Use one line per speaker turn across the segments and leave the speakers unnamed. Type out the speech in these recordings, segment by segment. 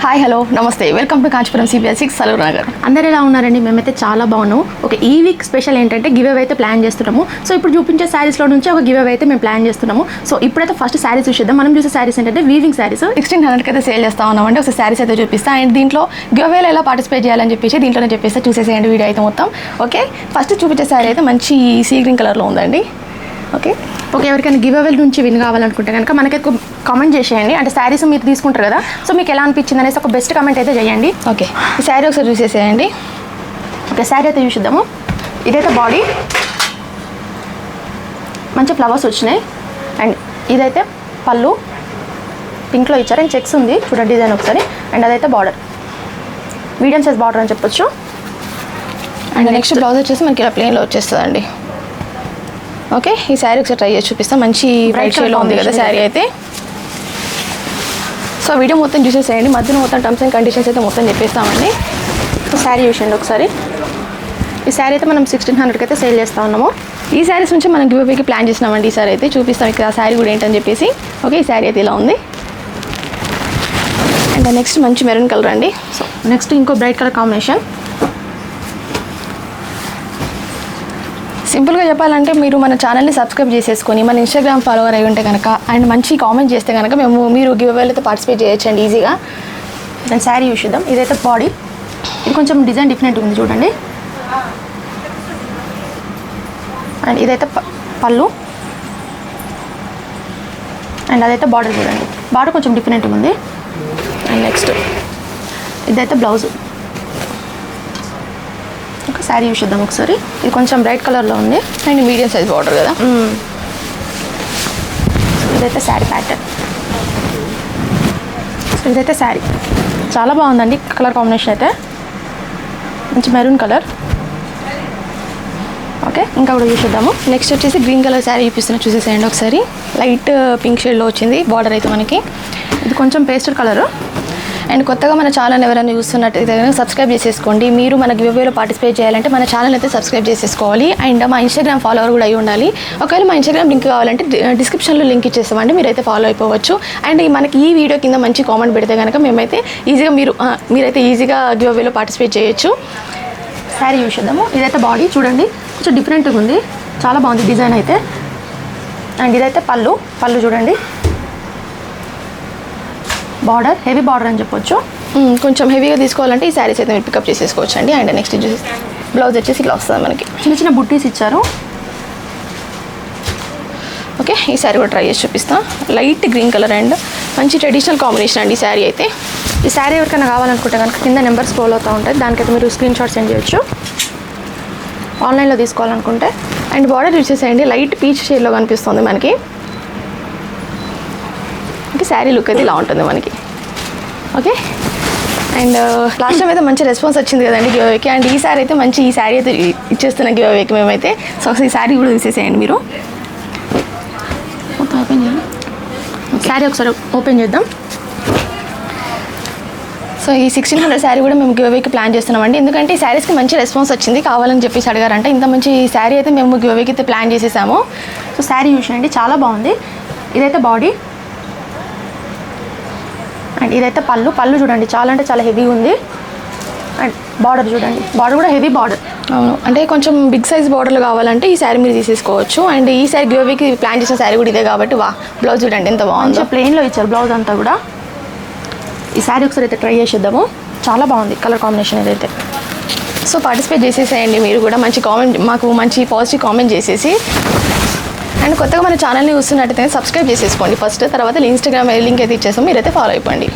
Hi hello నమస్తే welcome to Kanchipuram CBR 6 Salur Nagar.
అందరు ఎలా ఉన్నారండి? మేమైతే చాలా బాగున్నాం. ఒక ఈ వీక్ స్పెషల్ ఏంటంటే గివ్ అవే అయితే ప్లాన్ చేస్తున్నాము. సో ఇప్పుడు చూపించే శారీస్లో నుంచి ఒక గివ్ అవే అయితే మేము ప్లాన్ చేస్తున్నాము. సో ఇప్పుడైతే ఫస్ట్ శారీస్ చూసేద్దాం. మనం చూసే శారీస్ ఏంటంటే వీవింగ్ శారీస్
1600కి అయితే సేల్ చేస్తా ఉన్నామండి. ఒక శారీస్ అయితే చూపిస్తా అండ్ దీంట్లో గివ్ అవేలో ఎలా పార్టిసిపేట్ చేయాలని చెప్పేసి దీంట్లోనే చెప్పేస్తే చూసేసేయండి వీడియో అయితే మొత్తం. ఓకే, ఫస్ట్ చూపించే శారీ అయితే మంచి సీ గ్రీన్ కలర్లో ఉందండి. ఓకే,
ఎవరికైనా గివ్ అవే నుంచి విన్ కావాలనుకుంటే కనుక మనకి కామెంట్ చేసేయండి. అంటే శారీస్ మీరు తీసుకుంటారు కదా, సో మీకు ఎలా అనిపించింది అనేసి ఒక బెస్ట్ కామెంట్ అయితే చేయండి.
ఓకే, ఈ శారీ ఒకసారి చూసేసేయండి.
ఓకే, శారీ అయితే చూసిద్దాము. ఇదైతే బాడీ మంచి ఫ్లవర్స్ వచ్చినాయి అండ్ ఇదైతే పళ్ళు పింక్లో ఇచ్చారు అండ్ చెక్స్ ఉంది చూడండి డిజైన్ ఒకసారి. అండ్ అదైతే బార్డర్ మీడియం సైజ్ బార్డర్ అని చెప్పొచ్చు.
అండ్ నెక్స్ట్ బ్లౌజ్ వచ్చేసి మనకి ఇలా ప్లెయిన్లో వచ్చేస్తుందండి. ఓకే, ఈ శారీ ఒకసారి ట్రై చేసి చూపిస్తాం. మంచి బ్రైట్ షేడ్లో ఉంది కదా శారీ అయితే. సో వీడియో మొత్తం చూసేసేయండి. మధ్యలో మొత్తం టర్మ్స్ అండ్ కండిషన్స్ అయితే మొత్తం చెప్పేస్తామండి.
శారీ చూసేయండి ఒకసారి. ఈ శారీ అయితే మనం 1600కి అయితే సేల్ చేస్తూ ఉన్నాము.
ఈ శారీస్ నుంచి మనం గివ్ అవేకి ప్లాన్ చేసినామండి. ఈ సారీ అయితే చూపిస్తాం ఇక్కడ ఆ శారీ కూడా ఏంటని చెప్పేసి. ఓకే, ఈ శారీ అయితే ఇలా ఉంది. అండ్ నెక్స్ట్ మంచి మెరూన్ కలర్ అండి.
సో నెక్స్ట్ ఇంకో బ్రైట్ కలర్ కాంబినేషన్.
సింపుల్గా చెప్పాలంటే మీరు మన ఛానల్ని సబ్స్క్రైబ్ చేసేసుకొని మన ఇన్స్టాగ్రామ్ ఫాలోవర్ అయి ఉంటే కనుక అండ్ మంచి కామెంట్ చేస్తే కనుక మీరు గివ్ అవేలో అయితే పార్టిసిపేట్ చేయొచ్చండి ఈజీగా.
దాని శారీ చూసిద్దాం. ఇదైతే బాడీ, ఇది కొంచెం డిజైన్ డిఫరెంట్ ఉంది చూడండి. అండ్ ఇదైతే పళ్ళు అండ్ అదైతే బార్డర్ చూడండి. బార్డర్ కొంచెం డిఫరెంట్గా ఉంది. అండ్ నెక్స్ట్ ఇదైతే బ్లౌజ్. ఒక శారీ చూసిద్దాం ఒకసారి. ఇది కొంచెం బ్రైట్ కలర్లో ఉంది
అండ్ మీడియం సైజ్ బార్డర్ కదా.
ఇదైతే శారీ ప్యాటర్న్. ఇదైతే శారీ చాలా బాగుందండి. కలర్ కాంబినేషన్ అయితే మంచి మెరూన్ కలర్. ఓకే, ఇంకా కూడా చూసేద్దాము.
నెక్స్ట్ వచ్చేసి గ్రీన్ కలర్ శారీ చూసేసేయండి ఒకసారి. లైట్ పింక్ షేడ్లో వచ్చింది బార్డర్ అయితే మనకి.
ఇది కొంచెం పేస్టల్ కలరు.
అండ్ కొత్తగా మన ఛానల్ ఎవరైనా చూస్తున్నట్టయితే సబ్స్క్రైబ్ చేసేసుకోండి. మీరు మన గివ్ అవేలో పార్టిసిపేట్ చేయాలంటే మన ఛానల్ అయితే సబ్స్క్రైబ్ చేసేసుకోవాలి. అండ్ మా ఇన్స్టాగ్రామ్ ఫాలోవర్ కూడా అయి ఉండాలి. ఒకవేళ మా ఇన్స్టాగ్రామ్ లింక్ కావాలంటే డిస్క్రిప్షన్లో లింక్ ఇచ్చేస్తామండి, మీరైతే ఫాలో అయిపోవచ్చు. అండ్ మనకి ఈ వీడియో కింద మంచి కామెంట్ పెడితే కనుక మేమైతే ఈజీగా మీరైతే ఈజీగా గివ్ అవేలో పార్టిసిపేట్ చేయొచ్చు.
శారీ చూసేద్దాము. ఇదైతే బాడీ చూడండి కొంచెం డిఫరెంట్గా ఉంది, చాలా బాగుంది డిజైన్ అయితే. అండ్ ఇదైతే పళ్ళు చూడండి. బార్డర్ హెవీ బార్డర్ అని చెప్పొచ్చు.
కొంచెం హెవీగా తీసుకోవాలంటే ఈ శారీస్ అయితే మీరు పికప్ చేసేసుకోవచ్చు అండి. అండ్ నెక్స్ట్ బ్లౌజ్ వచ్చేసి ఇట్లా వస్తుంది మనకి.
చిన్న చిన్న బుట్టీస్ ఇచ్చారు.
ఓకే, ఈ శారీ కూడా ట్రై చేసి చూపిస్తాం. లైట్ గ్రీన్ కలర్ అండ్ మంచి ట్రెడిషనల్ కాంబినేషన్ అండి ఈ శారీ అయితే.
ఈ శారీ ఎవరికైనా కావాలనుకుంటే కనుక కింద నెంబర్ స్క్రోల్ అవుతూ ఉంటుంది, దానికైతే మీరు స్క్రీన్ షాట్ సెండ్ చేయొచ్చు ఆన్లైన్లో తీసుకోవాలనుకుంటే.
అండ్ బార్డర్ చూసేసేయండి లైట్ పీచ్ షేడ్లో కనిపిస్తుంది మనకి. ఓకే, శారీ లుక్ అయితే ఇలా ఉంటుంది మనకి. ఓకే, అండ్ లాస్ట్ టైం అయితే మంచి రెస్పాన్స్ వచ్చింది కదండి గివ్ అవేకి. అండ్ ఈ శారీ అయితే మంచి ఈ శారీ అయితే ఇచ్చేస్తున్నాం గివ్ అవేకి మేమైతే. సో ఈ శారీ కూడా తీసేసేయండి మీరు.
మొత్తం ఓపెన్ చేయండి. శారీ ఒకసారి ఓపెన్ చేద్దాం.
సో ఈ 1600 శారీ కూడా మేము గివ్ అవేకి ప్లాన్ చేస్తున్నామండి. ఎందుకంటే ఈ శారీస్కి మంచి రెస్పాన్స్ వచ్చింది, కావాలని చెప్పేసి అడిగారంటే. ఇంత మంచి శారీ అయితే మేము గివ్ అవేకి అయితే ప్లాన్ చేసేసాము.
సో శారీ చూసేయండి చాలా బాగుంది. ఇదైతే బాడీ అండ్ ఇదైతే పళ్ళు చూడండి చాలా అంటే చాలా హెవీ ఉంది. అండ్ బార్డర్ చూడండి, బార్డర్ కూడా హెవీ బార్డర్.
అవును, అంటే కొంచెం బిగ్ సైజ్ బార్డర్లు కావాలంటే ఈ శారీ మీరు తీసేసుకోవచ్చు. అండ్ ఈ శారీ గివ్ అవేకి ప్లాన్ చేసిన శారీ కూడా ఇదే కాబట్టి బ్లౌజ్ చూడండి ఎంత బాగుంది.
ప్లెయిన్లో ఇచ్చారు బ్లౌజ్ అంతా కూడా. ఈ శారీ ఒకసారి అయితే ట్రై చేసేద్దాము. చాలా బాగుంది కలర్ కాంబినేషన్ ఇదైతే.
సో పార్టిసిపేట్ చేసేసేయండి మీరు కూడా. మంచి కామెంట్ మాకు మంచి పాజిటివ్ కామెంట్ చేసేసి. అండ్ కొత్తగా మన ఛానల్ని చూస్తున్నట్టయితే సబ్స్క్రైబ్ చేసేసుకోండి ఫస్ట్. తర్వాత ఇన్స్టాగ్రామ్ లింక్ అయితే ఇచ్చేస్తాం, మీరైతే ఫాలో అయిపోండి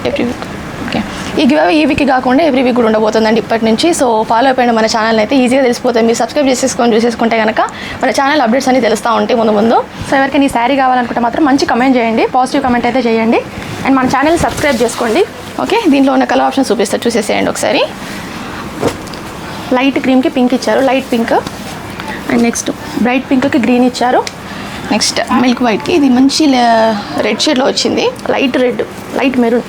ఎవ్రీ వీక్. ఓకే, ఈ గివ్ అవే ఈ వీక్ కాకుండా ఎవ్రీ వీక్ కూడా ఉండబోతుందండి ఇప్పటి నుంచి. సో ఫాలో అయిపోయిన మన ఛానల్ అయితే ఈజీగా తెలిసిపోతుంది. మీరు సబ్స్క్రైబ్ చూసేసుకుంటే కనుక మన ఛానల్ అప్డేట్స్ అన్ని తెలుస్తూ ఉంటాయి ముందు.
సో ఎవరికైనా ఈ శారీ కావాలనుకుంటే మాత్రం మంచి కమెంట్ చేయండి, పాజిటివ్ కమెంట్ అయితే చేయండి. అండ్ మన ఛానల్ సబ్స్క్రైబ్ చేసుకోండి.
ఓకే, దీంట్లో ఉన్న కలర్ ఆప్షన్ చూపిస్తారు, చూసేసేయండి ఒకసారి.
లైట్ క్రీమ్కి పింక్ ఇచ్చారు, light pink. And next bright పింక్కి గ్రీన్ ఇచ్చారు.
నెక్స్ట్ మిల్క్ వైట్కి ఇది మంచి రెడ్ షేడ్లో వచ్చింది,
లైట్ రెడ్, లైట్ మెరూన్.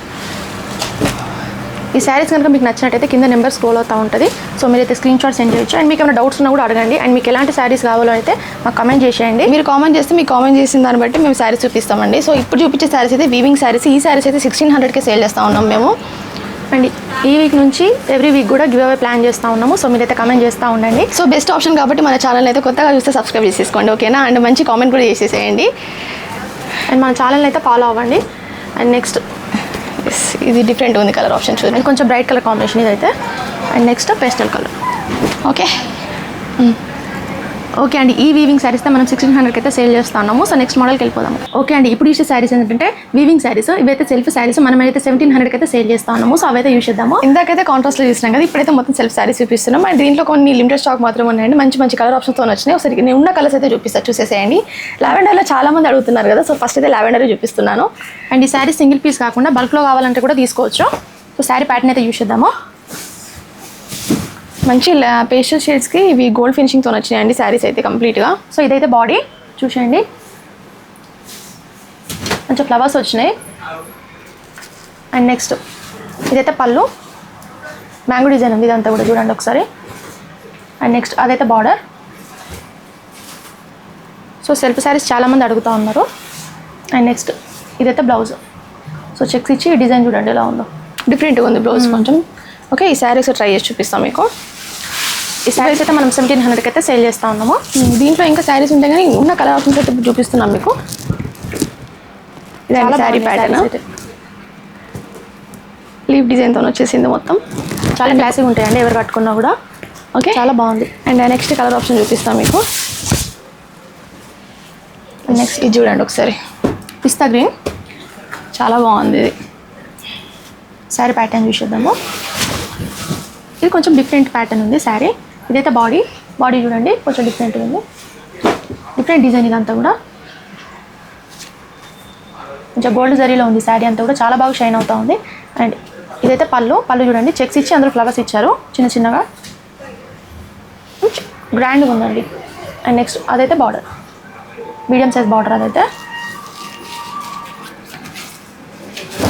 ఈ శారీస్ కనుక మీకు నచ్చినట్టయితే కింద నెంబర్ స్క్రోల్ అవుతూ ఉంటుంది. సో మీరైతే స్క్రీన్ షాట్ సెండ్ చేయొచ్చు. అండ్ మీకు ఏమైనా డౌట్స్ ఉన్నా కూడా అడగండి. అండ్ మీకు ఎలాంటి శారీస్ కావాలో అయితే మాకు కామెంట్ చేసేయండి.
మీరు కామెంట్ చేస్తే మీకు కామెంట్ చేసిన దాన్ని బట్టి మేము శారీస్ చూపిస్తామండి. సో ఇప్పుడు చూపించే శారీస్ అయితే వీవింగ్ శారీస్. ఈ శారీస్ అయితే 1600కి సేల్ చేస్తూ ఉన్నాం మేము.
అండ్ ఈ వీక్ నుంచి ఎవ్రీ వీక్ కూడా గివ్ అవే ప్లాన్ చేస్తూ ఉన్నాము. సో మీరైతే కామెంట్ చేస్తూ ఉండండి.
సో బెస్ట్ ఆప్షన్ కాబట్టి మన ఛానల్ అయితే కొత్తగా చూస్తే సబ్స్క్రైబ్ చేసేసుకోండి, ఓకేనా. అండ్ మంచి కామెంట్ కూడా చేసేసేయండి.
అండ్ మన ఛానల్ అయితే ఫాలో అవ్వండి. అండ్ నెక్స్ట్
ఇది డిఫరెంట్ ఉంది కలర్ ఆప్షన్, చూడండి.
కొంచెం బ్రైట్ కలర్ కాంబినేషన్ ఇదైతే. And next pastel colour.
Okay
okay అండి, ఈ వీవింగ్ శారీస్ మనం 1600కి అయితే సేల్ చేస్తా ఉన్నాము. సో నెక్స్ట్ మోడల్కి వెళ్ళిపోదాము. ఓకే అండి, ఇప్పుడు ఇచ్చే శారీస్ ఏంటంటే వీవింగ్ శారీస్. ఇవైతే సెల్ఫ్ శారీస్ మనం అయితే 1700కి అయితే సేల్ చేస్తా ఉన్నాము. సో అవైతే యూస్ చేద్దాము.
ఇందాకైతే కాంట్రాస్ట్లో చూసినాం కదా, ఇప్పుడైతే మొత్తం సెల్ఫ్ శారీస్ చూపిస్తున్నాం. అండ్ దీంట్లో కొన్ని లిమిటెడ్ స్టాక్ మాత్రం ఉన్నాయండి, మంచి మంచి కలర్ ఆప్షన్తో వచ్చినాయి. ఒకసారి నేను ఉన్న కలర్స్ అయితే చూపిస్తాను, చూసేసేయండి. లావెండర్లో చాలా మంది అడుగుతున్నారు కదా, సో ఫస్ట్ అయితే లావెండర్ చూపిస్తున్నాను.
అండ్ ఈ శారీ సింగిల్ పీస్ కాకుండా బల్క్లో కావాలంటే కూడా తీసుకోవచ్చు. సో శారీ ప్యాటర్న్ అయితే యూస్ చేద్దాము.
మంచి పేస్టల్ షేడ్స్కి ఇవి గోల్డ్ ఫినిషింగ్తో వచ్చినాయండి శారీస్ అయితే కంప్లీట్గా.
సో ఇదైతే బాడీ చూసేయండి, మంచి ఫ్లవర్స్ వచ్చినాయి. అండ్ నెక్స్ట్ ఇదైతే పళ్ళు, మ్యాంగో డిజైన్ ఉంది, ఇదంతా కూడా చూడండి ఒకసారి. అండ్ నెక్స్ట్ అదైతే బార్డర్. సో సెల్ఫ్ శారీస్ చాలామంది అడుగుతూ ఉన్నారు. అండ్ నెక్స్ట్ ఇదైతే బ్లౌజ్. సో చెక్స్ ఇచ్చి ఈ డిజైన్ చూడండి ఎలా ఉందో,
డిఫరెంట్గా ఉంది బ్లౌజ్ కొంచెం. ఓకే, ఈ శారీస్ ట్రై చేసి చూపిస్తాం మీకు.
ఈ శారీస్ అయితే మనం 1700కి అయితే సేల్ చేస్తూ ఉన్నాము.
దీంట్లో ఇంకా శారీస్ ఉంటాయి కానీ ఉన్న కలర్ ఆప్షన్స్ అయితే చూపిస్తున్నాం మీకు.
చాలా
శారీ ప్యాటర్న్ లీవ్ డిజైన్తో వచ్చేసింది మొత్తం.
చాలా క్లాసిక్ ఉంటాయండి ఎవరు కట్టుకున్నా కూడా.
ఓకే,
చాలా బాగుంది.
అండ్ నెక్స్ట్ కలర్ ఆప్షన్ చూపిస్తాం మీకు. నెక్స్ట్ ఇది చూడండి ఒకసారి,
పిస్తా గ్రీన్,
చాలా బాగుంది ఇది.
శారీ ప్యాటర్న్ చూసేద్దాము. ఇది కొంచెం డిఫరెంట్ ప్యాటర్న్ ఉంది శారీ. ఇదైతే బాడీ, బాడీ చూడండి కొంచెం డిఫరెంట్గా ఉంది, డిఫరెంట్ డిజైన్ ఇదంతా కూడా. కొంచెం గోల్డ్ జరీలో ఉంది శారీ అంతా కూడా, చాలా బాగా షైన్ అవుతూ ఉంది. అండ్ ఇదైతే పళ్ళు, పళ్ళు చూడండి చెక్స్ ఇచ్చి అందులో ఫ్లవర్స్ ఇచ్చారు చిన్న చిన్నగా, గ్రాండ్గా ఉందండి. అండ్ నెక్స్ట్ అదైతే బార్డర్, మీడియం సైజ్ బార్డర్ అదైతే.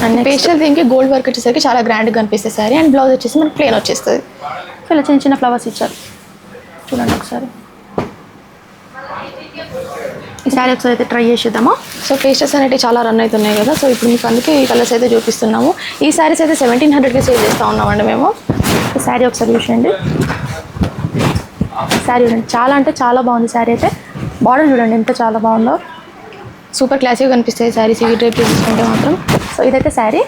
అండ్ పేస్టల్ దీనికి గోల్డ్ వర్క్ వచ్చేసరికి చాలా గ్రాండ్గా కనిపిస్తుంది సారీ. అండ్ బ్లౌజ్ వచ్చేసి మనకి ప్లెయిన్ వచ్చేస్తుంది.
ఇలా చిన్న చిన్న ఫ్లవర్స్ ఇచ్చారు చూడండి ఒకసారి. ఈ శారీ ఒకసారి అయితే ట్రై చేసేద్దాము.
సో పేస్టల్స్ అనేవి చాలా రన్ అవుతున్నాయి కదా, సో ఇప్పుడు మీకు అందుకే ఈ కలర్స్ అయితే చూపిస్తున్నాము. ఈ శారీస్ అయితే 1700కి సేల్ చేస్తూ ఉన్నామండి మేము.
ఈ శారీ ఒకసారి చూసేయండి. శారీ చూడండి చాలా అంటే చాలా బాగుంది శారీ అయితే. బార్డర్ చూడండి ఎంత చాలా బాగుందో,
సూపర్ క్లాసిక్గా కనిపిస్తాయి శారీస్ ఇవి డ్రైప్ చేసుకుంటే మాత్రం.
సో ఇదైతే శారీ.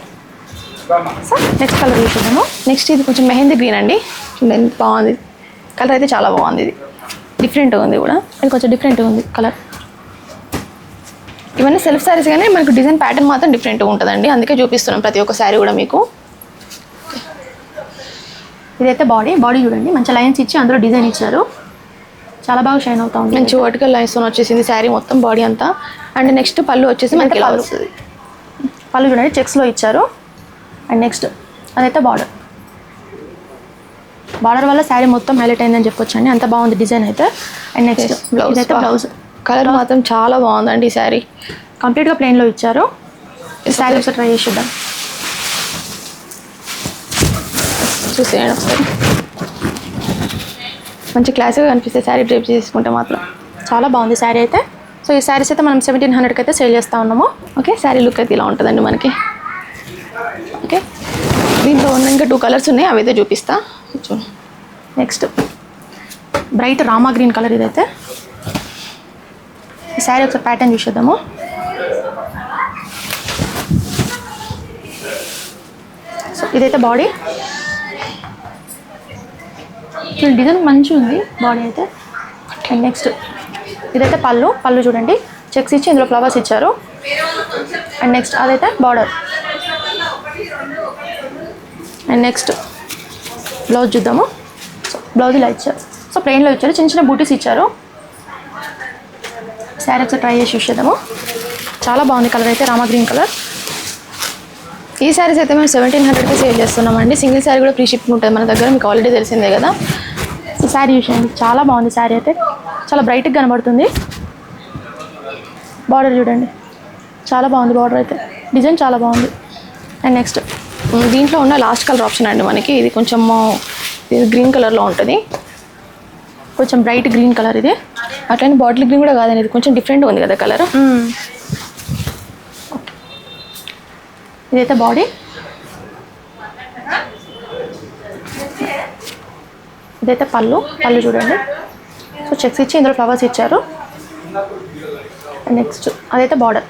సో నెక్స్ట్ కలర్ చూసేద్దాము.
నెక్స్ట్ ఇది కొంచెం మెహందీ గ్రీన్ అండి, ఎంత బాగుంది కలర్ అయితే, చాలా బాగుంది. ఇది డిఫరెంట్గా ఉంది కూడా,
ఇది కొంచెం డిఫరెంట్గా ఉంది కలర్.
ఇవన్నీ సెల్ఫ్ శారీస్ కానీ మనకు డిజైన్ ప్యాటర్న్ మాత్రం డిఫరెంట్గా ఉంటుందండి, అందుకే చూపిస్తున్నాం ప్రతి ఒక్క శారీ కూడా మీకు.
ఇదైతే బాడీ, బాడీ చూడండి మంచి లైన్స్ ఇచ్చి అందులో డిజైన్ ఇచ్చారు, చాలా బాగా షైన్ అవుతా ఉంది.
మంచి వర్టికల్ లైన్స్తో వచ్చేసింది శారీ మొత్తం బాడీ అంతా. అండ్ నెక్స్ట్ పళ్ళు వచ్చేసి మనకి ఇలా వస్తుంది.
పళ్ళు చూడండి చెక్స్లో ఇచ్చారు. అండ్ నెక్స్ట్ అదైతే బార్డర్, బార్డర్ వల్ల శారీ మొత్తం హైలైట్ అయిందని చెప్పొచ్చు అండి, అంత బాగుంది డిజైన్ అయితే. అండ్ నెక్స్ట్ బ్లౌజ్, అయితే బ్లౌజ్
కలర్ మాత్రం చాలా బాగుందండి. ఈ శారీ
కంప్లీట్గా ప్లెయిన్లో ఇచ్చారు. ఈ శారీ ఒకసారి ట్రై చేసి చూద్దాం,
చూసేయండి ఒకసారి. మంచి క్లాసిక్గా కనిపిస్తే శారీ డ్రైప్ చేసుకుంటే మాత్రం
చాలా బాగుంది శారీ అయితే. సో ఈ శారీస్ అయితే మనం 1700కి అయితే సేల్ చేస్తూ ఉన్నాము.
ఓకే, శారీ లుక్ అయితే ఇలా ఉంటుందండి మనకి. ఓకే, దీంట్లో ఉన్న ఇంకా 2 కలర్స్ ఉన్నాయి, అవి అయితే చూపిస్తా.
Next bright Rama green colour ఇదైతే. ఈ శారీ ఒకసారి ప్యాటర్న్ చూసేద్దాము. సో ఇదైతే బాడీ, డిజైన్ మంచిగా ఉంది బాడీ అయితే. అండ్ నెక్స్ట్ ఇదైతే పళ్ళు, పళ్ళు చూడండి చెక్స్ ఇచ్చి ఇందులో ఫ్లవర్స్ ఇచ్చారు. అండ్ నెక్స్ట్ అదైతే బార్డర్. అండ్ నెక్స్ట్ బ్లౌజ్ చూద్దాము. సో బ్లౌజ్ ఇలా ఇచ్చారు, సో ప్లెయిన్లో ఇచ్చారు, చిన్న చిన్న బూటీస్ ఇచ్చారు. శారీ ఒకసారి ట్రై చేసి చూసేద్దాము. చాలా బాగుంది కలర్ అయితే, రామా గ్రీన్ కలర్.
ఈ శారీస్ అయితే మేము 1700కి సేల్ చేస్తున్నామండి. సింగిల్ శారీ కూడా ఫ్రీ షిప్పింగ్ ఉంటుంది మన దగ్గర, మీకు ఆల్రెడీ తెలిసిందే కదా.
ఈ శారీ చూసేయండి, చాలా బాగుంది శారీ అయితే, చాలా బ్రైట్గా కనబడుతుంది. బార్డర్ చూడండి, చాలా బాగుంది బార్డర్ అయితే, డిజైన్ చాలా బాగుంది. అండ్ నెక్స్ట్
దీంట్లో ఉన్న లాస్ట్ కలర్ ఆప్షన్ అండి మనకి, ఇది కొంచెం ఇది గ్రీన్ కలర్లో ఉంటుంది,
కొంచెం బ్రైట్ గ్రీన్ కలర్. ఇది
అట్లనే బాటిల్ గ్రీన్ కూడా కాదండి, ఇది కొంచెం డిఫరెంట్గా ఉంది కదా కలర్.
ఇదైతే బాడీ, ఇదైతే పళ్ళు చూడండి. సో చెక్స్ ఇచ్చి ఇందులో ఫ్లవర్స్ ఇచ్చారు. నెక్స్ట్ అదైతే బార్డర్.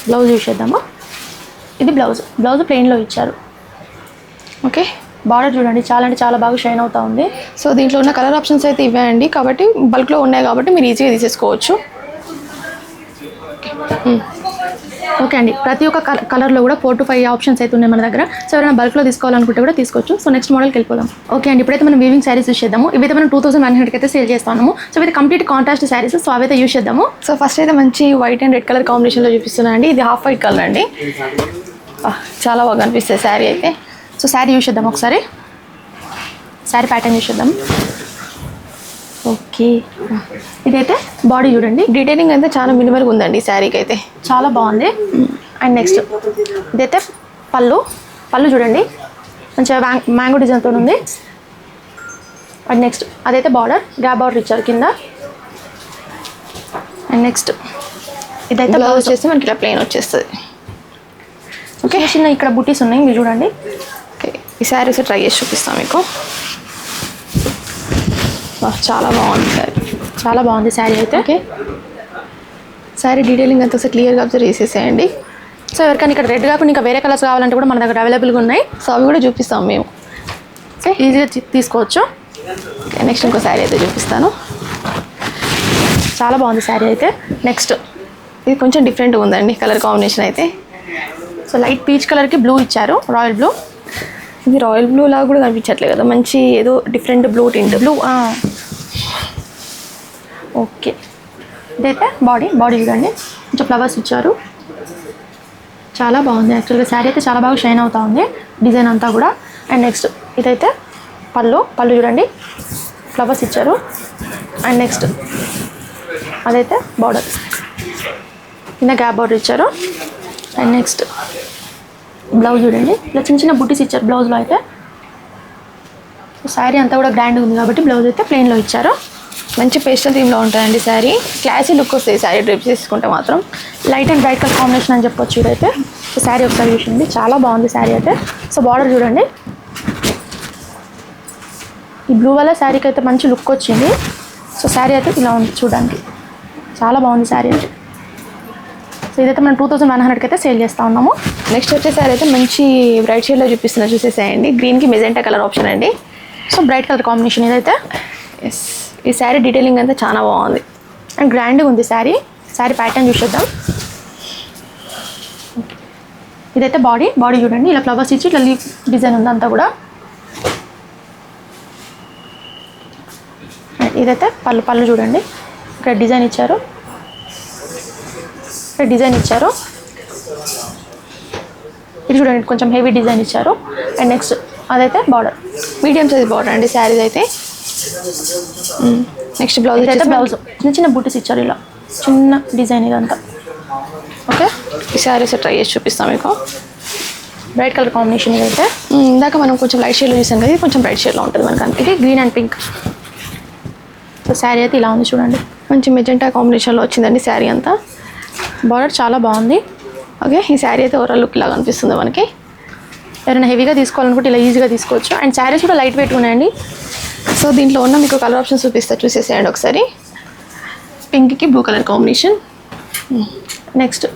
బ్లౌజ్ చూసేద్దామా. ఇది బ్లౌజ్ ప్లెయిన్లో ఇచ్చారు.
ఓకే,
బార్డర్ చూడండి, చాలా అంటే చాలా బాగా షైన్ అవుతా ఉంది.
సో దీంట్లో ఉన్న కలర్ ఆప్షన్స్ అయితే ఇవే అండి, కాబట్టి బల్క్లో ఉన్నాయి కాబట్టి మీరు ఈజీగా తీసేసుకోవచ్చు.
ఓకే అండి, ప్రతి ఒక్క కలర్లో కూడా 4 to 5 ఆప్షన్స్ అయితే ఉన్నాయి మన దగ్గర. సో ఎవరైనా బల్క్లో తీసుకోవాలనుకుంటే కూడా తీసుకోవచ్చు. సో నెక్స్ట్ మోడల్కి వెళ్ళిపోదాం. ఓకే అండి, ఇప్పుడైతే మనం వీవింగ్ శారీస్ యూస్ చేద్దాము. ఇవైతే మనం 2100కి అయితే సేల్ చేస్తాము. సో ఇవైతే కంప్లీట్ కాంట్రాస్ట్ శారీస్, సో అవైతే యూస్ చేద్దాము.
సో ఫస్ట్ అయితే మంచి వైట్ అండ్ రెడ్ కలర్ కాంబినేషన్లో చూపిస్తున్నాను అండి. ఇది హాఫ్ వైట్ కలర్ అండి, చాలా బాగా అనిపిస్తుంది శారీ అయితే.
సో శారీ యూస్ చేద్దాం ఒకసారి, శారీ ప్యాటర్న్ యూస్ చేద్దాం. ఓకే, ఇదైతే బాడీ చూడండి,
డీటెయిలింగ్ అయితే చాలా మినిమల్గా ఉందండి ఈ శారీకి అయితే,
చాలా బాగుంది. అండ్ నెక్స్ట్ ఇదైతే పళ్ళు చూడండి, మంచిగా మ్యాంగో డిజైన్తో ఉంది. అండ్ నెక్స్ట్ అదైతే బార్డర్, గ్యాప్ బార్డర్ ఇచ్చారు కింద. అండ్ నెక్స్ట్ ఇదైతే
బ్లౌజ్ వచ్చేసి మనకి ఇలా ప్లెయిన్ వచ్చేస్తుంది.
ఓకే, చిన్న ఇక్కడ బుటీస్ ఉన్నాయి, మీరు చూడండి.
ఓకే, ఈ శారీస్ ట్రై చేసి చూపిస్తాం మీకు. చాలా బాగుంది శారీ,
చాలా బాగుంది శారీ అయితే.
ఓకే, శారీ డీటెయిలింగ్ అంతా ఒకసారి క్లియర్గా అబ్జర్వ్ చేసేసేయండి.
సో ఎవరికైనా ఇక్కడ రెడ్ కాకుండా ఇంకా వేరే కలర్స్ కావాలంటే కూడా మన దగ్గర అవైలబుల్గా ఉన్నాయి.
సో అవి కూడా చూపిస్తాం మేము,
ఓకే, ఈజీగా తీసుకోవచ్చు.
నెక్స్ట్ ఇంకో శారీ అయితే చూపిస్తాను.
చాలా బాగుంది శారీ అయితే. నెక్స్ట్
ఇది కొంచెం డిఫరెంట్గా ఉందండి కలర్ కాంబినేషన్ అయితే.
సో లైట్ పీచ్ కలర్కి బ్లూ ఇచ్చారు, రాయల్ బ్లూ.
ఇది రాయల్ బ్లూ లాగా కూడా కనిపించట్లేదు కదా, మంచి ఏదో different blue tint.
Blue, okay. ఇదైతే బాడీ చూడండి, కొంచెం ఫ్లవర్స్ ఇచ్చారు, చాలా బాగుంది. యాక్చువల్గా శారీ అయితే చాలా బాగా షైన్ అవుతా ఉంది, డిజైన్ అంతా కూడా. అండ్ నెక్స్ట్ ఇదైతే పళ్ళు చూడండి, ఫ్లవర్స్ ఇచ్చారు. అండ్ నెక్స్ట్ అదైతే బార్డర్, కింద గ్యాప్ బార్డర్ ఇచ్చారు. అండ్ నెక్స్ట్ బ్లౌజ్ చూడండి, ఇలా చిన్న బుటీస్ ఇచ్చారు బ్లౌజ్లో అయితే. శారీ అంతా కూడా గ్రాండ్గా ఉంది కాబట్టి బ్లౌజ్ అయితే ప్లెయిన్లో ఇచ్చారు.
మంచి పేస్టల్ థీమ్లో ఉంటుందండి శారీ, క్లాసీ లుక్ వస్తుంది శారీ డ్రెప్ చేసుకుంటే మాత్రం.
Light and bright colour combination అని చెప్పొచ్చు ఇదైతే. సో శారీ ఒకసారి చూసింది, చాలా బాగుంది శారీ అయితే. సో బార్డర్ చూడండి, ఈ బ్లూ వల్ల శారీకి అయితే మంచి లుక్ వచ్చింది. సో శారీ అయితే ఇలా ఉంది చూడడానికి, చాలా బాగుంది శారీ అయితే. సో ఇదైతే మనం 2100కి అయితే సేల్ చేస్తూ ఉన్నాము.
నెక్స్ట్ వచ్చేసారి అయితే మంచి బ్రైట్ షేడ్లో చూపిస్తున్నా, చూసేసేయండి. గ్రీన్కి మెజెంటా కలర్ ఆప్షన్ అండి.
సో బ్రైట్ కలర్ కాంబినేషన్ ఇదైతే.
ఎస్, ఈ శారీ డీటెయిలింగ్ అంతా చాలా బాగుంది
అండ్ గ్రాండ్గా ఉంది శారీ. శారీ ప్యాటర్న్ చూసేద్దాం. ఇదైతే బాడీ చూడండి, ఇలా ఫ్లవర్స్ ఇచ్చి ఇట్లా లీఫ్ డిజైన్ ఉంది అంతా కూడా. ఇదైతే పళ్ళు చూడండి, ఇక్కడ డిజైన్ ఇచ్చారు. ఇది చూడండి, కొంచెం హెవీ డిజైన్ ఇచ్చారు. అండ్ నెక్స్ట్ అదైతే బార్డర్,
మీడియం సైజ్ బార్డర్ అండి శారీస్ అయితే. నెక్స్ట్ బ్లౌజ్ అయితే
బ్లౌజ్ చిన్న బూటీస్ ఇచ్చారు, ఇలా చిన్న డిజైన్ ఇదంతా. ఓకే,
ఈ శారీస్ ట్రై చేసి చూపిస్తాం మీకు.
బ్రైట్ కలర్ కాంబినేషన్ ఇదైతే.
ఇందాక మనం కొంచెం లైట్ షేడ్లో చూసాం కదా, ఇది కొంచెం బ్రైట్ షేడ్లో ఉంటుంది మనకి.
ఇది green and pink. So sari అయితే ఇలా ఉంది చూడండి,
మంచి మెజెంటా కాంబినేషన్లో వచ్చిందండి శారీ అంతా.
బార్డర్ చాలా బాగుంది.
ఓకే, ఈ శారీ అయితే ఓవరాల్ లుక్ లాగా అనిపిస్తుంది మనకి.
ఎవరైనా హెవీగా తీసుకోవాలనుకుంటే ఇలా ఈజీగా తీసుకోవచ్చు. అండ్ శారీస్ కూడా లైట్ వెయిట్ ఉన్నాయండి.
సో దీంట్లో ఉన్న మీకు కలర్ ఆప్షన్స్ చూపిస్తా, చూసేసేయండి ఒకసారి. పింక్కి బ్లూ కలర్ కాంబినేషన్,
నెక్స్ట్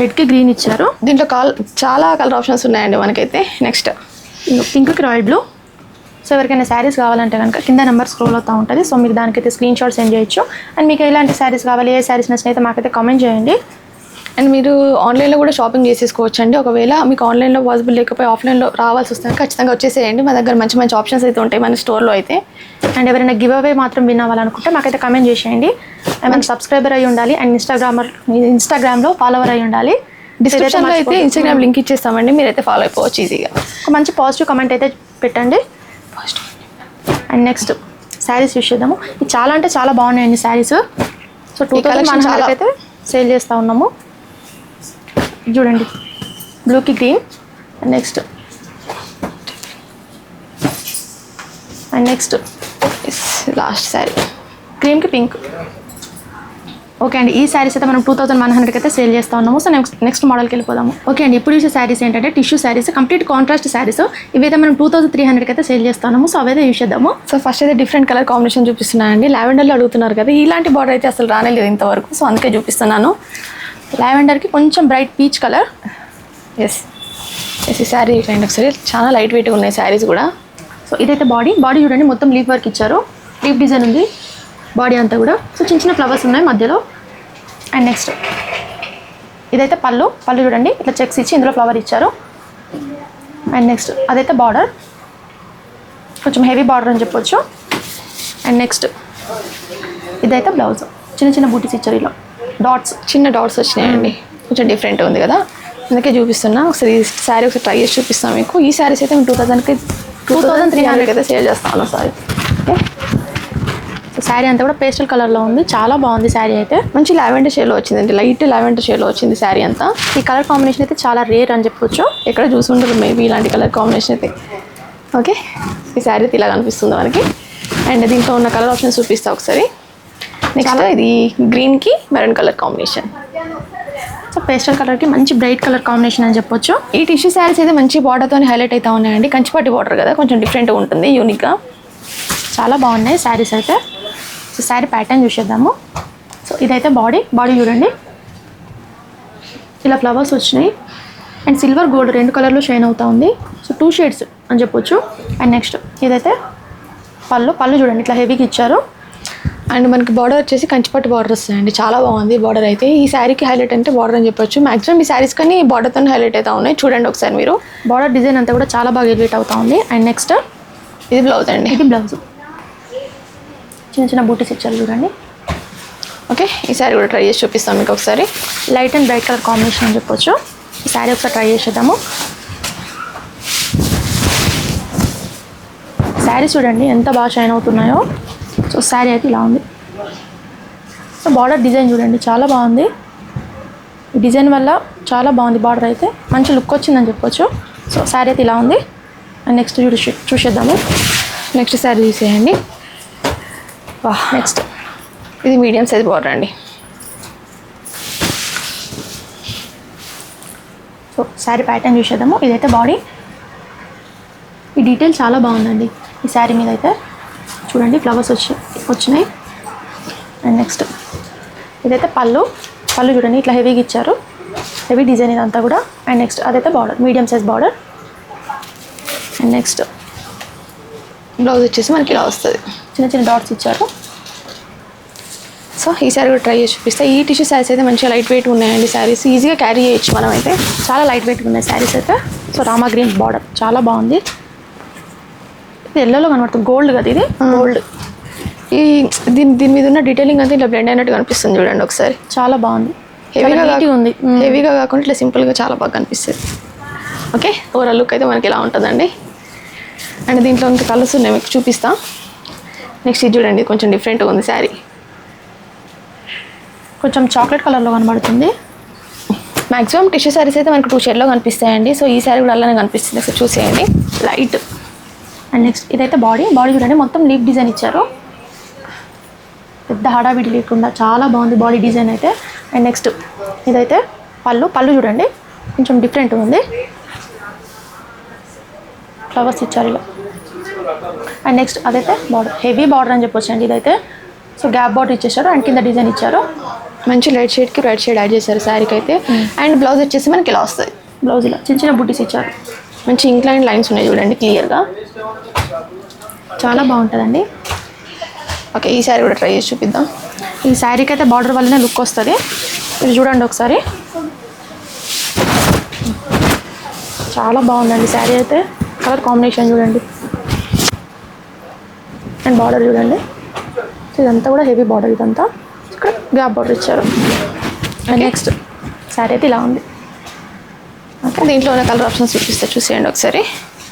రెడ్కి గ్రీన్ ఇచ్చారు.
దీంట్లో చాలా కలర్ ఆప్షన్స్ ఉన్నాయండి మనకైతే. నెక్స్ట్
పింక్కి రాయల్ బ్లూ. సో ఎవరికైనా శారీస్ కావాలంటే కనుక కింద నెంబర్ స్క్రోల్ అవుతూ ఉంటుంది. సో మీకు దానికైతే స్క్రీన్ షాట్ సెండ్ చేయొచ్చు. అండ్ మీకు ఎలాంటి శారీస్ కావాలి, ఏ శారీస్ నచ్చినైతే మాకైతే కామెంట్ చేయండి.
అండ్ మీరు ఆన్లైన్లో కూడా షాపింగ్ చేసేసుకోవచ్చు అండి. ఒకవేళ మీకు ఆన్లైన్లో పాసిబుల్ లేకపోయి ఆఫ్లైన్లో రావాల్సి వస్తుంది ఖచ్చితంగా వచ్చేసేయండి. మా దగ్గర మంచి మంచి ఆప్షన్స్ అయితే ఉంటాయి మన స్టోర్లో అయితే.
అండ్ ఎవరైనా గివ్ అవే మాత్రం విన్ అవ్వాలనుకుంటే మాకైతే కమెంట్ చేసేయండి. ఏమైనా సబ్స్క్రైబర్ అయి ఉండాలి అండ్ ఇన్స్టాగ్రామ్లో ఫాలోవర్ అయి ఉండాలి.
డిస్క్రిప్షన్లో అయితే ఇన్స్టాగ్రామ్ లింక్ ఇచ్చేస్తామండి, మీరైతే ఫాలో అయిపోవచ్చు ఈజీగా.
ఒక మంచి పాజిటివ్ కమెంట్ అయితే పెట్టండి. అండ్ నెక్స్ట్ శారీస్ యూస్ చేద్దాము. ఇది చాలా అంటే చాలా బాగున్నాయండి శారీస్. సో 2100 అయితే సేల్ చేస్తూ ఉన్నాము. చూడండి బ్లూకి green and next
last sari
క్రీమ్కి పింక్. ఓకే అండి, ఈ శారీస్ అయితే మనం 2100 అయితే సేల్ చేస్తూ ఉన్నాము. సో నెక్స్ట్ మోడల్కి వెళ్ళిపోదాము. ఓకే అండి, ఇప్పుడు చూసే శారీస్ ఏంటంటే tissue saris, complete contrast saris. ఇవైతే మనం 2300 అయితే సేల్ చేస్తున్నాము. సో అవైతే యూస్ చేద్దాము.
సో ఫస్ట్ అయితే డిఫరెంట్ కలర్ కాంబినేషన్ చూపిస్తున్నానండి. లావెండర్లో అడుగుతున్నారు కదా, ఇలాంటి బార్డర్ అయితే అసలు రానేలేదు ఇంతవరకు, సో అందుకే చూపిస్తున్నాను.
లావెండర్కి కొంచెం బ్రైట్ పీచ్ కలర్.
ఎస్ ఈ శారీ చూడండి ఒకసారి, చాలా లైట్ వెయిట్గా ఉన్నాయి శారీస్ కూడా.
సో ఇదైతే బాడీ చూడండి, మొత్తం లీఫ్ వర్క్ ఇచ్చారు, లీఫ్ డిజైన్ ఉంది బాడీ అంతా కూడా. సో చిన్న చిన్న ఫ్లవర్స్ ఉన్నాయి మధ్యలో. అండ్ నెక్స్ట్ ఇదైతే పళ్ళు చూడండి, ఇట్లా చెక్స్ ఇచ్చి ఇందులో ఫ్లవర్ ఇచ్చారు. అండ్ నెక్స్ట్ అదైతే బార్డర్, కొంచెం హెవీ బార్డర్ అని చెప్పొచ్చు. అండ్ నెక్స్ట్ ఇదైతే బ్లౌజ్, చిన్న చిన్న బూటీస్ ఇచ్చారు, ఇలా
చిన్న డాట్స్ వచ్చినాయండి, కొంచెం డిఫరెంట్ ఉంది కదా, అందుకే చూపిస్తున్నా. ఒకసారి ఈ శారీ ఒకసారి ట్రై చేసి చూపిస్తాను మీకు. ఈ శారీస్ అయితే మేము 2300 అయితే సేల్ చేస్తాను. Sorry okay.
సో శారీ అంతా కూడా పేస్టల్ కలర్లో ఉంది, చాలా బాగుంది శారీ అయితే.
మంచి లావెండర్ షేడ్లో వచ్చిందండి, లైట్ లావెండర్ షేడ్లో వచ్చింది శారీ అంతా.
ఈ కలర్ కాంబినేషన్ అయితే చాలా రేర్ అని చెప్పొచ్చు,
ఎక్కడ చూసుంటారు మేబీ ఇలాంటి కలర్ కాంబినేషన్ అయితే. ఓకే, ఈ శారీ అయితే ఇలా కనిపిస్తుంది మనకి. అండ్ దీంట్లో ఉన్న కలర్ ఆప్షన్ చూపిస్తా ఒకసారి. నెక్స్ట్ ఇది గ్రీన్కి maroon colour combination.
So pastel కలర్కి మంచి బ్రైట్ కలర్ కాంబినేషన్ అని చెప్పొచ్చు.
ఈ టిష్యూ శారీస్ అయితే మంచి బార్డర్తో హైలైట్ అవుతా ఉన్నాయండి. కంచిపట్టి బార్డర్ కదా, కొంచెం డిఫరెంట్గా ఉంటుంది, యూనిక్గా.
చాలా బాగున్నాయి శారీస్ అయితే. సో శారీ ప్యాటర్న్ చూసేద్దాము. సో ఇదైతే బాడీ చూడండి, ఇలా ఫ్లవర్స్ వచ్చినాయి అండ్ సిల్వర్ గోల్డ్ 2 కలర్లో షైన్ అవుతా ఉంది. సో 2 షేడ్స్ అని చెప్పొచ్చు. అండ్ నెక్స్ట్ ఇదైతే పళ్ళు చూడండి, ఇట్లా హెవీగా ఇచ్చారు.
అండ్ మనకి బార్డర్ వచ్చేసి కంచిపట్టు బార్డర్ వస్తాయండి, చాలా బాగుంది బార్డర్ అయితే. ఈ శారీకి హైలైట్ అంటే బార్డర్ అని చెప్పొచ్చు. మాక్సిమం ఈ శారీస్ కానీ బార్డర్తో హైలైట్ అవుతా ఉన్నాయి, చూడండి ఒకసారి మీరు.
బార్డర్ డిజైన్ అంతా కూడా చాలా బాగా ఎలివేట్ అవుతా ఉంది. అండ్ నెక్స్ట్
ఇది బ్లౌజ్ అండి,
ఇది బ్లౌజ్, చిన్న చిన్న బూటీస్ ఇచ్చారు చూడండి.
ఓకే, ఈ శారీ కూడా ట్రై చేసి చూపిస్తాం మీకు ఒకసారి.
Light and bright colour combination అని చెప్పొచ్చు. ఈ శారీ ఒకసారి ట్రై చేసేద్దాము. శారీస్ చూడండి ఎంత బాగా షైన్ అవుతున్నాయో. సో శారీ అయితే ఇలా ఉంది. సో బార్డర్ డిజైన్ చూడండి, చాలా బాగుంది. ఈ డిజైన్ వల్ల చాలా బాగుంది బార్డర్ అయితే, మంచి లుక్ వచ్చిందని చెప్పొచ్చు. సో శారీ అయితే ఇలా ఉంది. అండ్ నెక్స్ట్ చూసేద్దాము.
నెక్స్ట్ శారీ చూసేయండి. నెక్స్ట్ ఇది మీడియం సైజ్ బార్డర్ అండి.
సో శారీ ప్యాటర్న్ చూసేద్దాము. ఇదైతే బాడీ, ఈ డీటెయిల్ చాలా బాగుందండి ఈ శారీ మీద అయితే. చూడండి ఫ్లవర్స్ వచ్చినాయి. అండ్ నెక్స్ట్ ఇదైతే పళ్ళు చూడండి, ఇట్లా హెవీగా ఇచ్చారు, హెవీ డిజైన్ ఇదంతా కూడా. అండ్ నెక్స్ట్ అదైతే border, medium size border. And next
blouse వచ్చేసి మనకి ఇలా వస్తుంది,
చిన్న చిన్న డాట్స్ ఇచ్చారు.
సో ఈ శారీ కూడా ట్రై చేసి చూపిస్తాయి. ఈ టిష్యూ శారీస్ అయితే మంచిగా లైట్ వెయిట్ ఉన్నాయండి శారీస్, ఈజీగా క్యారీ చేయొచ్చు మనం అయితే.
చాలా లైట్ వెయిట్ ఉన్నాయి శారీస్ అయితే. సో రామా గ్రీన్ బార్డర్ చాలా బాగుంది. ఇది ఎల్లోలో కనబడుతుంది, గోల్డ్ కదా ఇది, గోల్డ్.
ఈ దీని మీద ఉన్న డీటెయిలింగ్ అంతా ఇట్లా బ్లెండ్ అయినట్టు కనిపిస్తుంది చూడండి ఒకసారి,
చాలా బాగుంది.
హెవీగా
ఉంది,
హెవీగా కాకుండా ఇట్లా సింపుల్గా చాలా బాగా కనిపిస్తుంది. ఓకే, ఓవరాల్ లుక్ అయితే మనకి ఇలా ఉంటుందండి. అండ్ దీంట్లో ఇంకా కలర్స్ ఉన్నాయి మీకు చూపిస్తా. నెక్స్ట్ ఇది చూడండి, కొంచెం డిఫరెంట్గా ఉంది శారీ,
కొంచెం చాక్లెట్ కలర్లో కనబడుతుంది.
మ్యాక్సిమం టిష్యూ శారీస్ అయితే మనకు 2 షేడ్లో కనిపిస్తాయండి. సో ఈ శారీ కూడా అలానే కనిపిస్తుంది, ఒకసారి చూసేయండి, లైట్.
అండ్ నెక్స్ట్ ఇదైతే బాడీ చూడండి, మొత్తం లీఫ్ డిజైన్ ఇచ్చారు, పెద్ద హడావిడి లేకుండా చాలా బాగుంది బాడీ డిజైన్ అయితే. అండ్ నెక్స్ట్ ఇదైతే పళ్ళు చూడండి, కొంచెం డిఫరెంట్ ఉంది, ఫ్లవర్స్ ఇచ్చారు ఇలా. అండ్ నెక్స్ట్ అదైతే బార్డర్, హెవీ బార్డర్ అని చెప్పొచ్చు అండి ఇదైతే. సో గ్యాప్ బార్డర్ ఇచ్చేసారు అండ్ కింద డిజైన్ ఇచ్చారు,
మంచి లైట్ షేడ్కి రెడ్ షేడ్ యాడ్ చేశారు శారీకి అయితే. అండ్ బ్లౌజ్ వచ్చేసి మనకి ఇలా వస్తుంది,
బ్లౌజ్ ఇలా చిన్న చిన్న బుట్టీస్ ఇచ్చారు,
మంచి ఇంక్లైన్ లైన్స్ ఉన్నాయి చూడండి క్లియర్గా,
చాలా బాగుంటుందండి.
ఓకే, ఈ శారీ కూడా ట్రై చేసి చూపిద్దాం.
ఈ శారీకి అయితే బార్డర్ వల్లనే లుక్ వస్తుంది, ఇది చూడండి ఒకసారి. చాలా బాగుందండి శారీ అయితే. కలర్ కాంబినేషన్ చూడండి అండ్ బార్డర్ చూడండి. సో ఇదంతా కూడా హెవీ బార్డర్, ఇదంతా ఇక్కడ గ్యాప్ బార్డర్ ఇచ్చారు. అండ్ నెక్స్ట్ శారీ అయితే ఇలా ఉంది.
ఓకే, దీంట్లో ఉన్న కలర్ ఆప్షన్స్ చూపిస్తే చూసేయండి ఒకసారి.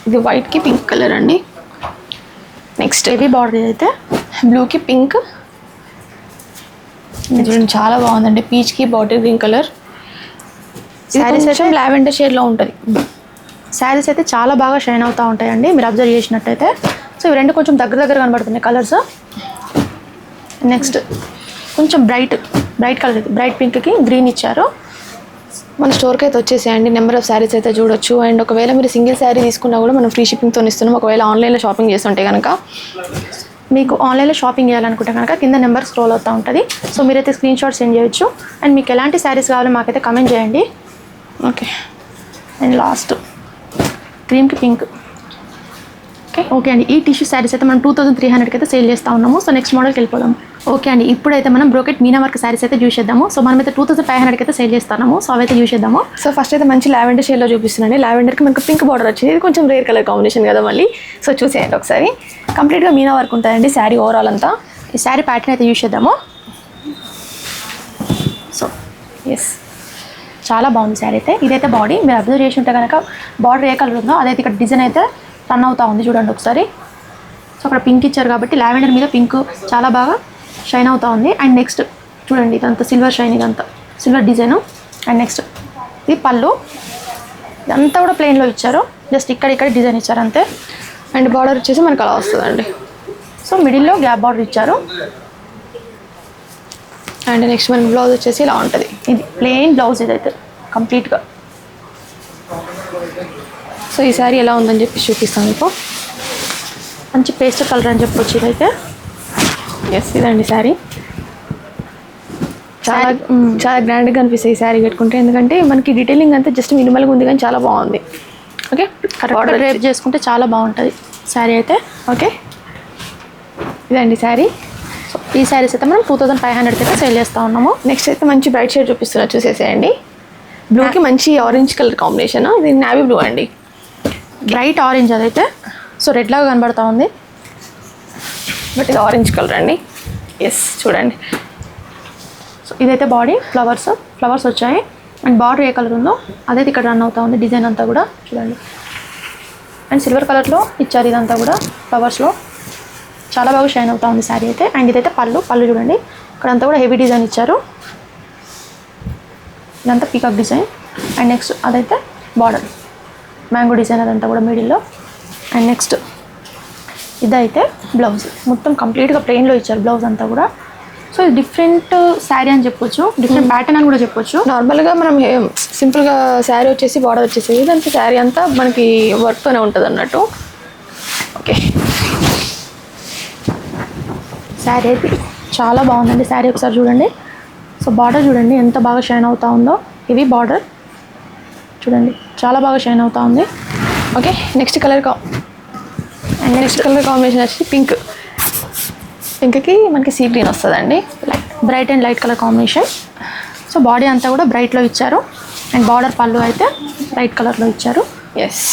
ఇది వైట్కి పింక్ కలర్ అండి. నెక్స్ట్
హెవీ బార్డర్ ఇదైతే
బ్లూకి పింక్. చూడండి చాలా బాగుందండి. పీచ్కి బాటిల్ గ్రీన్ కలర్.
శారీస్ అయితే
లావెండర్ షేడ్లో ఉంటుంది.
శారీస్ అయితే చాలా బాగా షైన్ అవుతూ ఉంటాయండి మీరు అబ్జర్వ్ చేసినట్టయితే. సో ఇవి రెండు కొంచెం దగ్గర కనబడుతున్నాయి కలర్స్. నెక్స్ట్ కొంచెం బ్రైట్ కలర్ అయితే బ్రైట్ పింక్కి గ్రీన్ ఇచ్చారు.
మన స్టోర్కి అయితే వచ్చేసేయండి. నెంబర్ ఆఫ్ శారీస్ అయితే చూడొచ్చు. అండ్ ఒకవేళ మీరు సింగిల్ శారీ తీసుకున్నా కూడా మనం ఫ్రీ షిప్పింగ్తో ఇస్తున్నాం. ఒకవేళ ఆన్లైన్లో షాపింగ్ చేస్తుంటే కనుక,
మీకు ఆన్లైన్లో షాపింగ్ చేయాలనుకుంటే కనుక కింద నెంబర్ స్క్రోల్ అవుతూ ఉంటుంది. సో మీరైతే స్క్రీన్ షాట్ సెండ్ చేయొచ్చు. అండ్ మీకు ఎలాంటి శారీస్ కావాలో మాకైతే కమెంట్ చేయండి.
ఓకే.
అండ్ లాస్ట్ క్రీమ్కి పింక్. ఓకే అండి, ఈ టిష్యూ శారీస్ అయితే మనం 2300కి అయితే సేల్ చేస్తూ ఉన్నాము. సో నెక్స్ట్ మోడల్కి వెళ్ళిపోదాం. ఓకే అండి, ఇప్పుడైతే మనం బ్రోకెట్ మీనా వర్క్ శారీస్ అయితే చూసేద్దాము. సో మనమైతే 2500కి అయితే సేల్ చేస్తున్నాము. సో అవైతే చూసేద్దాము.
సో ఫస్ట్ అయితే మంచి లావెండర్ షేడ్లో చూపిస్తున్నాండి. లావెండర్కి మనకు పింక్ బార్డర్ వచ్చింది. ఇది కొంచెం రేర్ కలర్ కాంబినేషన్ కదా మళ్ళీ. సో చూసేయండి ఒకసారి. కంప్లీట్గా మీనా వర్క్ ఉంటుందండి శారీ ఓవరాల్ అంతా.
ఈ శారీ ప్యాటర్న్ అయితే చూసేద్దాము. సో
ఎస్,
చాలా బాగుంది శారీ అయితే. ఇదైతే బాడీ మీరు అబ్జర్వ్ చేసి ఉంటే కనుక బార్డర్ ఏ కలర్ ఉందో అదైతే ఇక్కడ డిజైన్ అయితే రన్ అవుతూ ఉంది చూడండి ఒకసారి. సో అక్కడ పింక్ ఇచ్చారు కాబట్టి లావెండర్ మీద పింక్ చాలా బాగా షైన్ అవుతూ ఉంది. అండ్ నెక్స్ట్ చూడండి ఇదంతా సిల్వర్ షైన్, ఇదంతా సిల్వర్ డిజైన్. అండ్ నెక్స్ట్ ఇది పళ్ళు, ఇదంతా కూడా ప్లెయిన్లో ఇచ్చారు. జస్ట్ ఇక్కడ డిజైన్ ఇచ్చారు అంతే.
అండ్ బార్డర్ వచ్చేసి మనకు అలా వస్తుందండి.
సో మిడిల్లో గ్యాప్ బార్డర్ ఇచ్చారు.
అండ్ నెక్స్ట్ మన బ్లౌజ్ వచ్చేసి ఇలా ఉంటుంది.
ఇది ప్లెయిన్ బ్లౌజ్ ఇదైతే కంప్లీట్గా.
సో ఈ శారీ ఎలా ఉందని చెప్పి చూపిస్తాను మీకు.
మంచి పేస్టల్ కలర్ అని చెప్పొచ్చు ఇదైతే.
ఎస్, ఇదండి శారీ. చాలా గ్రాండ్గా కనిపిస్తుంది ఈ శారీ కట్టుకుంటే. ఎందుకంటే మనకి డీటెయిలింగ్ అంతా జస్ట్ మినిమల్గా ఉంది కానీ చాలా బాగుంది. ఓకే,
ఆర్డర్ రేప్ చేసుకుంటే చాలా బాగుంటుంది శారీ అయితే.
ఓకే, ఇదండి శారీ.
సో ఈ శారీస్ అయితే మనం 2500కి అయితే సేల్ చేస్తూ ఉన్నాము.
నెక్స్ట్ అయితే మంచి బ్రైట్ షేడ్ చూపిస్తున్నా, చూసేసేయండి. బ్లూకి మంచి ఆరెంజ్ కలర్ కాంబినేషన్. ఇది నావీ బ్లూ అండి,
బ్రైట్ ఆరెంజ్ అదైతే. సో రెడ్ లాగా కనబడతా ఉంది
బట్ ఇది ఆరెంజ్ కలర్ అండి. ఎస్, చూడండి.
సో ఇదైతే బాడీ ఫ్లవర్స్ వచ్చాయి. అండ్ బార్డర్ ఏ కలర్ ఉందో అదైతే ఇక్కడ రన్ అవుతా ఉంది. డిజైన్ అంతా కూడా చూడండి. అండ్ సిల్వర్ కలర్లో ఇచ్చారు ఇదంతా కూడా ఫ్లవర్స్లో. చాలా బాగా షైన్ అవుతా ఉంది శారీ అయితే. అండ్ ఇదైతే పళ్ళు చూడండి, ఇక్కడంతా కూడా హెవీ డిజైన్ ఇచ్చారు. ఇదంతా పీకాక్ డిజైన్. అండ్ నెక్స్ట్ అదైతే బార్డర్ మ్యాంగో డిజైన్ అదంతా కూడా మిడిల్లో. అండ్ నెక్స్ట్ ఇదైతే బ్లౌజ్ మొత్తం కంప్లీట్గా ప్లెయిన్లో ఇచ్చారు బ్లౌజ్ అంతా కూడా. సో ఇది డిఫరెంట్ శారీ అని చెప్పొచ్చు, డిఫరెంట్ ప్యాటర్న్ అని కూడా చెప్పొచ్చు.
నార్మల్గా మనం సింపుల్గా శారీ వచ్చేసి బార్డర్ వచ్చేసి దానికి శారీ అంతా మనకి వర్క్తోనే ఉంటుంది అన్నట్టు. ఓకే,
శారీ అయితే చాలా బాగుందండి శారీ. ఒకసారి చూడండి. సో బార్డర్ చూడండి ఎంత బాగా షైన్ అవుతా ఉందో. ఇవి బార్డర్ చూడండి చాలా బాగా షైన్ అవుతా ఉంది.
ఓకే, నెక్స్ట్ కలర్ కాంబినేషన్ వచ్చి పింక్కి మనకి సీ గ్రీన్ వస్తుందండి.
Bright and light colour combination. So body అంతా కూడా బ్రైట్లో ఇచ్చారు. అండ్ బార్డర్ పళ్ళు అయితే లైట్ కలర్లో ఇచ్చారు.
ఎస్,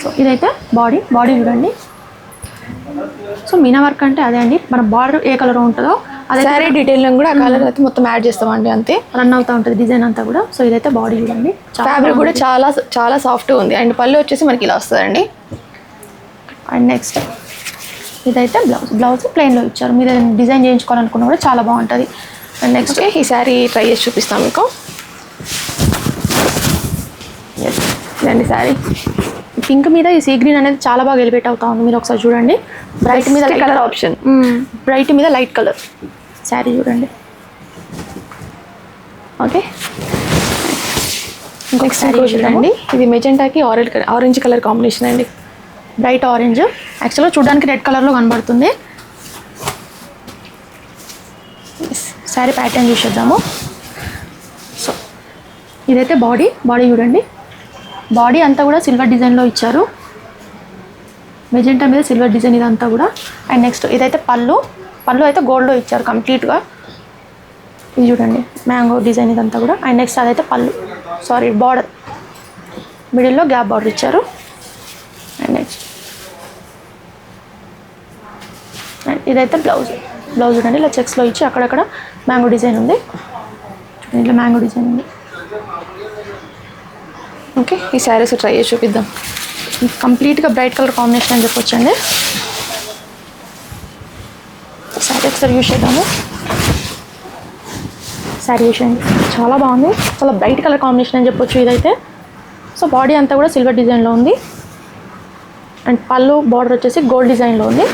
సో ఇదైతే బాడీ చూడండి. సో మీనా వర్క్ అంటే అదే అండి, మన బార్డర్ ఏ కలర్ ఉంటుందో అదే
శారీ డీటెయిల్ కూడా ఆ కలర్ అయితే మొత్తం యాడ్ చేస్తామండి అంతే.
రన్ అవుతూ ఉంటుంది డిజైన్ అంతా కూడా. సో ఇదైతే బాడీ చూడండి,
ఫ్యాబ్రిక్ కూడా చాలా చాలా సాఫ్ట్గా ఉంది. అండ్ పళ్ళు వచ్చేసి మనకి ఇలా వస్తుందండి.
అండ్ నెక్స్ట్ ఇదైతే బ్లౌజ్ ప్లెయిన్లో ఇచ్చారు. మీరు డిజైన్ చేయించుకోవాలనుకున్నా కూడా చాలా బాగుంటుంది. అండ్ నెక్స్ట్
ఈ శారీ ట్రై చేసి చూపిస్తాం మీకు. ఇదండి శారీ.
పింక్ మీద ఈ సీ గ్రీన్ అనేది చాలా బాగా ఎలివేట్ అవుతా ఉంది. మీరు ఒకసారి చూడండి. బ్రైట్ మీద
కలర్ ఆప్షన్,
బ్రైట్ మీద లైట్ కలర్ శారీ చూడండి.
ఓకే, నెక్స్ట్ చూడండి. ఇది మెజెంటాకి ఆరెంజ్ కలర్ కాంబినేషన్ అండి.
బ్రైట్ ఆరెంజ్, యాక్చువల్గా చూడడానికి రెడ్ కలర్లో కనబడుతుంది. శారీ ప్యాటర్న్ చూసేద్దాము. సో ఇదైతే బాడీ చూడండి. బాడీ అంతా కూడా సిల్వర్ డిజైన్లో ఇచ్చారు. మెజెంటా మీద సిల్వర్ డిజైన్ ఇదంతా కూడా. అండ్ నెక్స్ట్ ఇదైతే పళ్ళు అయితే గోల్డ్లో ఇచ్చారు కంప్లీట్గా. ఇది చూడండి మ్యాంగో డిజైన్ ఇదంతా కూడా. అండ్ నెక్స్ట్ అదైతే పళ్ళు, సారీ బార్డర్, మిడిల్లో గ్యాప్ బార్డర్ ఇచ్చారు. అండ్ నెక్స్ట్ అండ్ ఇదైతే బ్లౌజ్ చూడండి ఇలా చెక్స్లో ఇచ్చి అక్కడక్కడ మ్యాంగో డిజైన్ ఉంది. చూడండి ఇట్లా మ్యాంగో డిజైన్ ఉంది.
ఓకే, ఈ శారీస్ ట్రై చేసి చూపిద్దాం.
కంప్లీట్గా బ్రైట్ కలర్ కాంబినేషన్ అని చెప్పొచ్చండి. శారీ ఒకసారి యూజ్ చేద్దాము. శారీ యూజ్ చేయండి, చాలా బాగుంది, చాలా బ్రైట్ కలర్ కాంబినేషన్ అని చెప్పొచ్చు ఇదైతే. సో బాడీ అంతా కూడా సిల్వర్ డిజైన్లో ఉంది. అండ్ పళ్ళు బార్డర్ వచ్చేసి గోల్డ్ డిజైన్లో ఉంది.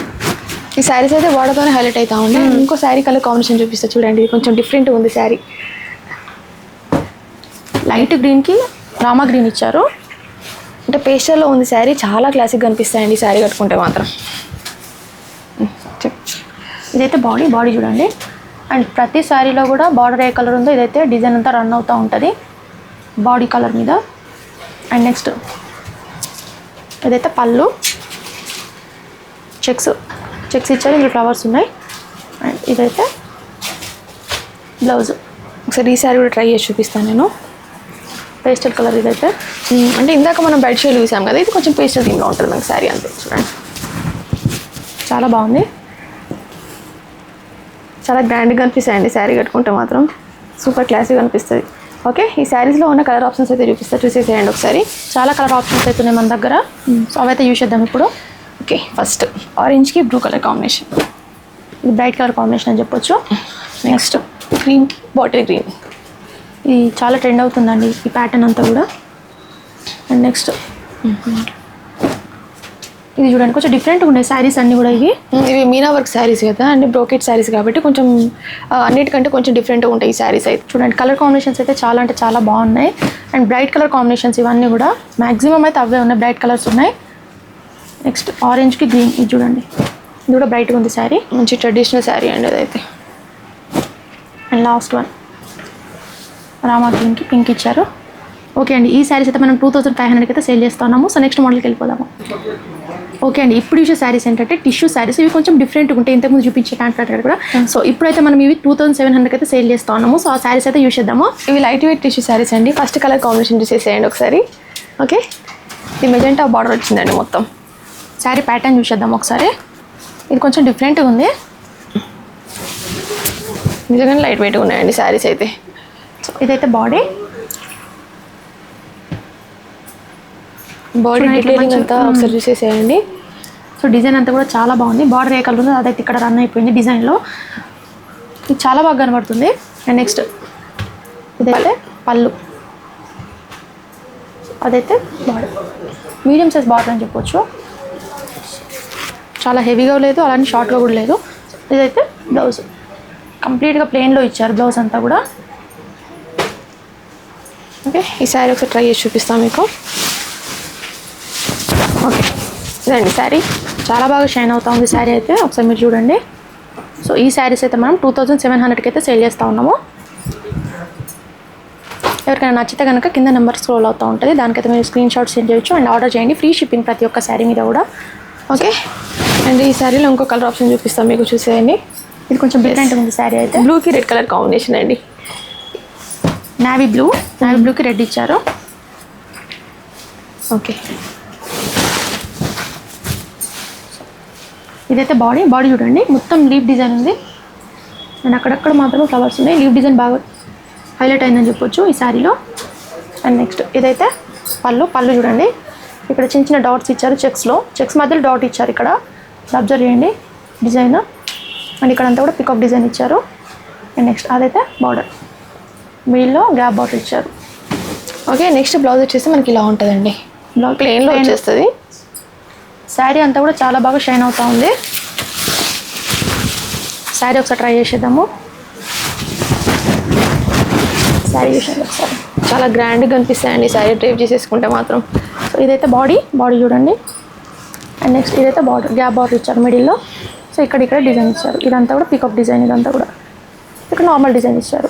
ఈ శారీస్ అయితే బార్డర్తోనే హైలైట్ అవుతా ఉంది. ఇంకో శారీ కలర్ కాంబినేషన్ చూపిస్తా చూడండి, కొంచెం డిఫరెంట్గా ఉంది శారీ.
లైట్ గ్రీన్కి రామా గ్రీన్ ఇచ్చారు.
అంటే పేస్టల్లో ఉంది శారీ, చాలా క్లాసిక్గా అనిపిస్తాయండి శారీ కట్టుకుంటే మాత్రం.
ఇదైతే బాడీ చూడండి. అండ్ ప్రతి శారీలో కూడా బార్డర్ ఏ కలర్ ఉందో ఇదైతే డిజైన్ అంతా రన్ అవుతూ ఉంటుంది బాడీ కలర్ మీద. అండ్ నెక్స్ట్ ఇదైతే పళ్ళు, చెక్స్ ఇచ్చారు, ఇందులో ఫ్లవర్స్ ఉన్నాయి. అండ్ ఇదైతే బ్లౌజ్.
ఒకసారి ఈ శారీ కూడా ట్రై చేసి చూపిస్తాను నేను.
పేస్టల్ కలర్ ఇదైతే.
అంటే ఇందాక మనం బెడ్ షేడ్ చూసాం కదా, ఇది కొంచెం పేస్టల్ థీమ్లో ఉంటుంది మనకి శారీ అంతే. చూడండి
చాలా బాగుంది,
చాలా గ్రాండ్గా అనిపిస్తాయండి శారీ కట్టుకుంటే మాత్రం, సూపర్ క్లాసిక్గా అనిపిస్తుంది. ఓకే, ఈ శారీస్లో ఉన్న కలర్ ఆప్షన్స్ అయితే చూసేసేయండి ఒకసారి.
చాలా కలర్ ఆప్షన్స్ అయితే ఉన్నాయి మన దగ్గర. సో అవైతే యూజ్ చేద్దాం ఇప్పుడు.
ఓకే, ఫస్ట్ ఆరెంజ్కి బ్లూ కలర్ కాంబినేషన్,
ఇది బ్రైట్ కలర్ కాంబినేషన్ అని చెప్పొచ్చు.
నెక్స్ట్ గ్రీన్కి బాటిల్ గ్రీన్,
ఇది చాలా ట్రెండ్ అవుతుందండి ఈ ప్యాటర్న్ అంతా కూడా. అండ్ నెక్స్ట్ ఇది చూడండి, కొంచెం డిఫరెంట్గా ఉన్నాయి శారీస్ అన్నీ కూడా.
ఇవి మీనా వర్క్ శారీస్ కదా అండి, బ్రోకెట్ శారీస్ కాబట్టి కొంచెం అన్నిటికంటే కొంచెం డిఫరెంట్గా ఉంటాయి ఈ శారీస్ అయితే.
చూడండి కలర్ కాంబినేషన్స్ అయితే చాలా అంటే చాలా బాగున్నాయి. అండ్ బ్రైట్ కలర్ కాంబినేషన్స్ ఇవన్నీ కూడా మ్యాక్సిమం అయితే అవే ఉన్నాయి, బ్రైట్ కలర్స్ ఉన్నాయి. నెక్స్ట్ ఆరెంజ్కి గ్రీన్, ఇది చూడండి ఇది కూడా బ్రైట్గా ఉంది శారీ,
మంచి ట్రెడిషనల్ శారీ అండి అదైతే.
అండ్ లాస్ట్ వన్ రామా గ్రీన్కి పింక్ ఇచ్చారు. ఓకే అండి, ఈ శారీస్ అయితే మనం 2500కి అయితే సేల్ చేస్తున్నాము. సో నెక్స్ట్ మోడల్కి వెళ్ళిపోదాము. ఓకే అండి, ఇప్పుడు చూసే శారీస్ ఏంటంటే టిష్యూ శారీస్. ఇవి కొంచెం డిఫరెంట్గా ఉంటాయి, ఇంతకుముందు చూపించే ప్యాంట్ కూడా. సో ఇప్పుడైతే మనం ఇవి 2700కి అయితే సేల్ చేస్తా ఉన్నాము. సో ఆ శారీస్ అయితే యూజ్ చేద్దాము.
ఇవి లైట్ వెయిట్ టిష్యూ శారీస్ అండి. ఫస్ట్ కలర్ కాంబినేషన్ చూసేసేయండి ఒకసారి. ఓకే, ఇది మెజెంటా బార్డర్ వచ్చిందండి మొత్తం.
శారీ ప్యాటర్న్ చూసి చేద్దాం ఒకసారి. ఇది కొంచెం డిఫరెంట్గా ఉంది,
నిజంగానే లైట్ వెయిట్గా ఉన్నాయండి శారీస్ అయితే.
ఇదైతే బాడీ
డీటెయిలింగ్ అంతా ఒకసారి చూసేసేయండి.
సో డిజైన్ అంతా కూడా చాలా బాగుంది. బార్డర్ ఏ కలర్ ఉందో అదైతే ఇక్కడ రన్ అయిపోయింది డిజైన్లో, ఇది చాలా బాగా కనబడుతుంది. అండ్ నెక్స్ట్ ఇదైతే పళ్ళు, అదైతే బార్డర్ మీడియం సైజ్ బార్డర్ అని చెప్పొచ్చు. చాలా హెవీగా లేదు, అలానే షార్ట్గా కూడా లేదు. ఇదైతే బ్లౌజ్, కంప్లీట్గా ప్లెయిన్లో ఇచ్చారు బ్లౌజ్ అంతా కూడా.
ఓకే, ఈ శారీ ఒకసారి ట్రై చేసి చూపిస్తాను మీకు. ఓకే, ఇదండి శారీ,
చాలా బాగా షైన్ అవుతా ఉంది శారీ అయితే, ఒకసారి మీరు చూడండి. సో ఈ శారీస్ అయితే మనం 2700కి అయితే సేల్ చేస్తూ ఉన్నాము. ఎవరికైనా నచ్చితే కనుక కింద నెంబర్ స్క్రోల్ అవుతూ ఉంటుంది, దానికైతే మీరు స్క్రీన్ షాట్ సెండ్ చేయొచ్చు అండ్ ఆర్డర్ చేయండి. ఫ్రీ షిప్పింగ్ ప్రతి ఒక్క శారీ మీద కూడా.
ఓకే, అండ్ ఈ శారీలో ఇంకో కలర్ ఆప్షన్ చూపిస్తాం మీకు, చూసేయండి.
ఇది కొంచెం డిఫరెంట్గా ఉంది శారీ అయితే.
బ్లూకి రెడ్ కలర్ కాంబినేషన్ అండి.
నావీ బ్లూకి రెడ్ ఇచ్చారు.
ఓకే,
ఇదైతే బాడీ చూడండి, మొత్తం లీఫ్ డిజైన్ ఉంది. అండ్ అక్కడక్కడ మాత్రమే ఫ్లవర్స్ ఉన్నాయి. లీఫ్ డిజైన్ బాగా హైలైట్ అయిందని చెప్పొచ్చు ఈ శారీలో. అండ్ నెక్స్ట్ ఇదైతే పళ్ళు చూడండి, ఇక్కడ చిన్న చిన్న డాట్స్ ఇచ్చారు చెక్స్ మధ్యలో డాట్ ఇచ్చారు ఇక్కడ, అబ్జర్వ్ చేయండి డిజైన్. అండ్ ఇక్కడ అంతా కూడా పికాక్ డిజైన్ ఇచ్చారు. అండ్ నెక్స్ట్ అదైతే బార్డర్, మిడిల్లో గ్యాప్ బార్డర్ ఇచ్చారు.
ఓకే, నెక్స్ట్ బ్లౌజ్ వచ్చేసి మనకి ఇలా ఉంటుందండి, బ్లౌజ్ ప్లెయిన్లో వచ్చేస్తుంది.
శారీ అంతా కూడా చాలా బాగా షైన్ అవుతూ ఉంది. శారీ ఒకసారి ట్రై చేసేద్దాము. శారీ చూసాను ఒకసారి,
చాలా గ్రాండ్గా అనిపిస్తాయండి శారీ డ్రైప్ చేసేసుకుంటే మాత్రం.
సో ఇదైతే బాడీ చూడండి. అండ్ నెక్స్ట్ ఇదైతే బార్డర్, గ్యాప్ బార్డర్ ఇచ్చారు మిడిల్లో. సో ఇక్కడ డిజైన్ ఇచ్చారు, ఇదంతా కూడా పికాక్ డిజైన్, ఇదంతా కూడా ఇక్కడ నార్మల్ డిజైన్ ఇచ్చారు.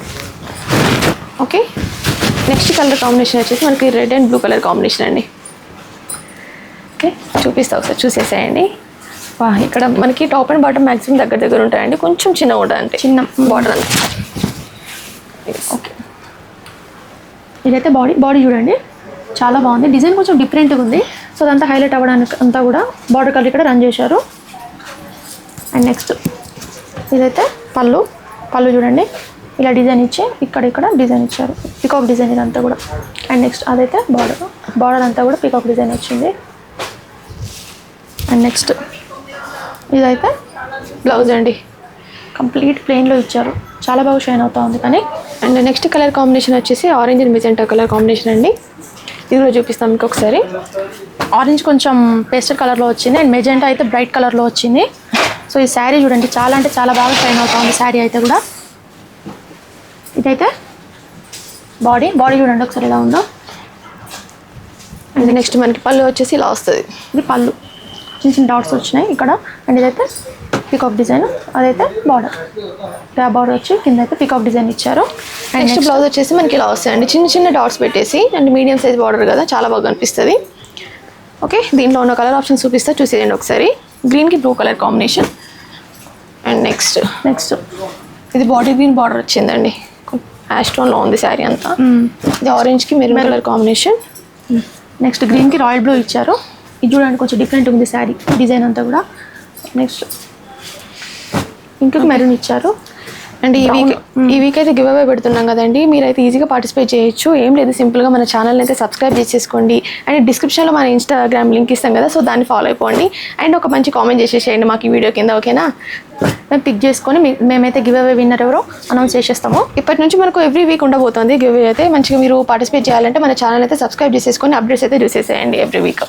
ఓకే, నెక్స్ట్ కలర్ కాంబినేషన్ వచ్చేసి మనకి red and blue colour combination అండి. ఓకే, చూపిస్తా ఒకసారి చూసేసేయండి. ఇక్కడ మనకి టాప్ అండ్ బాటమ్ మ్యాక్సిమం దగ్గర ఉంటాయండి, కొంచెం చిన్నగా ఉంటుంది అంటే చిన్న బార్డర్ అంతే.
ఓకే, ఇదైతే బాడీ చూడండి చాలా బాగుంది. డిజైన్ కొంచెం డిఫరెంట్గా ఉంది. సో అదంతా హైలైట్ అవ్వడానికి అంతా కూడా బార్డర్ కలర్ ఇక్కడ రన్ చేశారు. అండ్ నెక్స్ట్ ఇదైతే పళ్ళు చూడండి ఇలా డిజైన్ ఇచ్చి ఇక్కడ డిజైన్ ఇచ్చారు, పికాక్ డిజైన్ ఇదంతా కూడా. అండ్ నెక్స్ట్ అదైతే బార్డర్ అంతా కూడా పికాక్ డిజైన్ వచ్చింది. అండ్ నెక్స్ట్ ఇదైతే
బ్లౌజ్ అండి,
కంప్లీట్ ప్లెయిన్లో ఇచ్చారు, చాలా బాగా షైన్ అవుతా ఉంది. కానీ
అండ్ నెక్స్ట్ కలర్ కాంబినేషన్ వచ్చేసి orange and magenta colour combination అండి. ఇది కూడా చూపిస్తాం మీకు ఒకసారి.
ఆరెంజ్ కొంచెం పేస్టల్ కలర్లో వచ్చింది అండ్ మెజెంటా అయితే బ్రైట్ కలర్లో వచ్చింది. సో ఈ శారీ చూడండి చాలా అంటే చాలా బాగా షైన్ అవుతా ఉంది శారీ అయితే కూడా. ఇదైతే బాడీ చూడండి ఒకసారి ఎలా ఉందో.
అండ్ నెక్స్ట్ మనకి పళ్ళు వచ్చేసి ఇలా వస్తుంది.
ఇది పళ్ళు చిన్న డాట్స్ వచ్చినాయి ఇక్కడ. అండ్ ఇదైతే పికాక్ డిజైన్, అదైతే బార్డర్ వచ్చి కింద అయితే పికాక్ డిజైన్ ఇచ్చారు.
అండ్ నెక్స్ట్ బ్లౌజ్ వచ్చేసి మనకి ఇలా వస్తాయండి, చిన్న డాట్స్ పెట్టేసి. అండ్ మీడియం సైజ్ బార్డర్ కదా, చాలా బాగా అనిపిస్తుంది. ఓకే, దీంట్లో ఉన్న కలర్ ఆప్షన్స్ చూపిస్తా, చూసేయండి ఒకసారి. గ్రీన్కి blue colour combination. And next ఇది బాడీ గ్రీన్ బార్డర్ వచ్చిందండి, యాస్ట్రోన్లో ఉంది శారీ అంతా. ఇది ఆరెంజ్కి మెరూన్ కలర్ కాంబినేషన్.
నెక్స్ట్ గ్రీన్కి రాయల్ బ్లూ ఇచ్చారు. ఇది చూడండి కొంచెం డిఫరెంట్ ఉంది శారీ డిజైన్ అంతా కూడా. నెక్స్ట్ ఇంకొక మెరూన్ ఇచ్చారు.
అండ్ ఈ వీక్ అయితే గివ్ అవే పెడుతున్నాం కదండి, మీరైతే ఈజీగా పార్టిసిపేట్ చేయొచ్చు. ఏం లేదు, సింపుల్గా మన ఛానల్ని అయితే సబ్స్క్రైబ్ చేసేసుకోండి. అండ్ డిస్క్రిప్షన్లో మన ఇన్స్టాగ్రామ్ లింక్ ఇస్తాం కదా, సో దాన్ని ఫాలో అయిపోండి. అండ్ ఒక మంచి కామెంట్ చేసేసేయండి మాకు ఈ వీడియో కింద, ఓకేనా?
మేము పిక్ చేసుకొని మేమైతే గివ్ అవే విన్నర్ ఎవరో అనౌన్స్ చేసేస్తాము.
ఇప్పటి నుంచి మనకు ఎవ్రీ వీక్ ఉండబోతుంది గివ్ అవే అయితే. మంచిగా మీరు పార్టిసిపేట్ చేయాలంటే మన ఛానల్ అయితే సబ్స్క్రైబ్ చేసేసుకొని అప్డేట్స్ అయితే చూసేసేయండి ఎవ్రీ వీక్.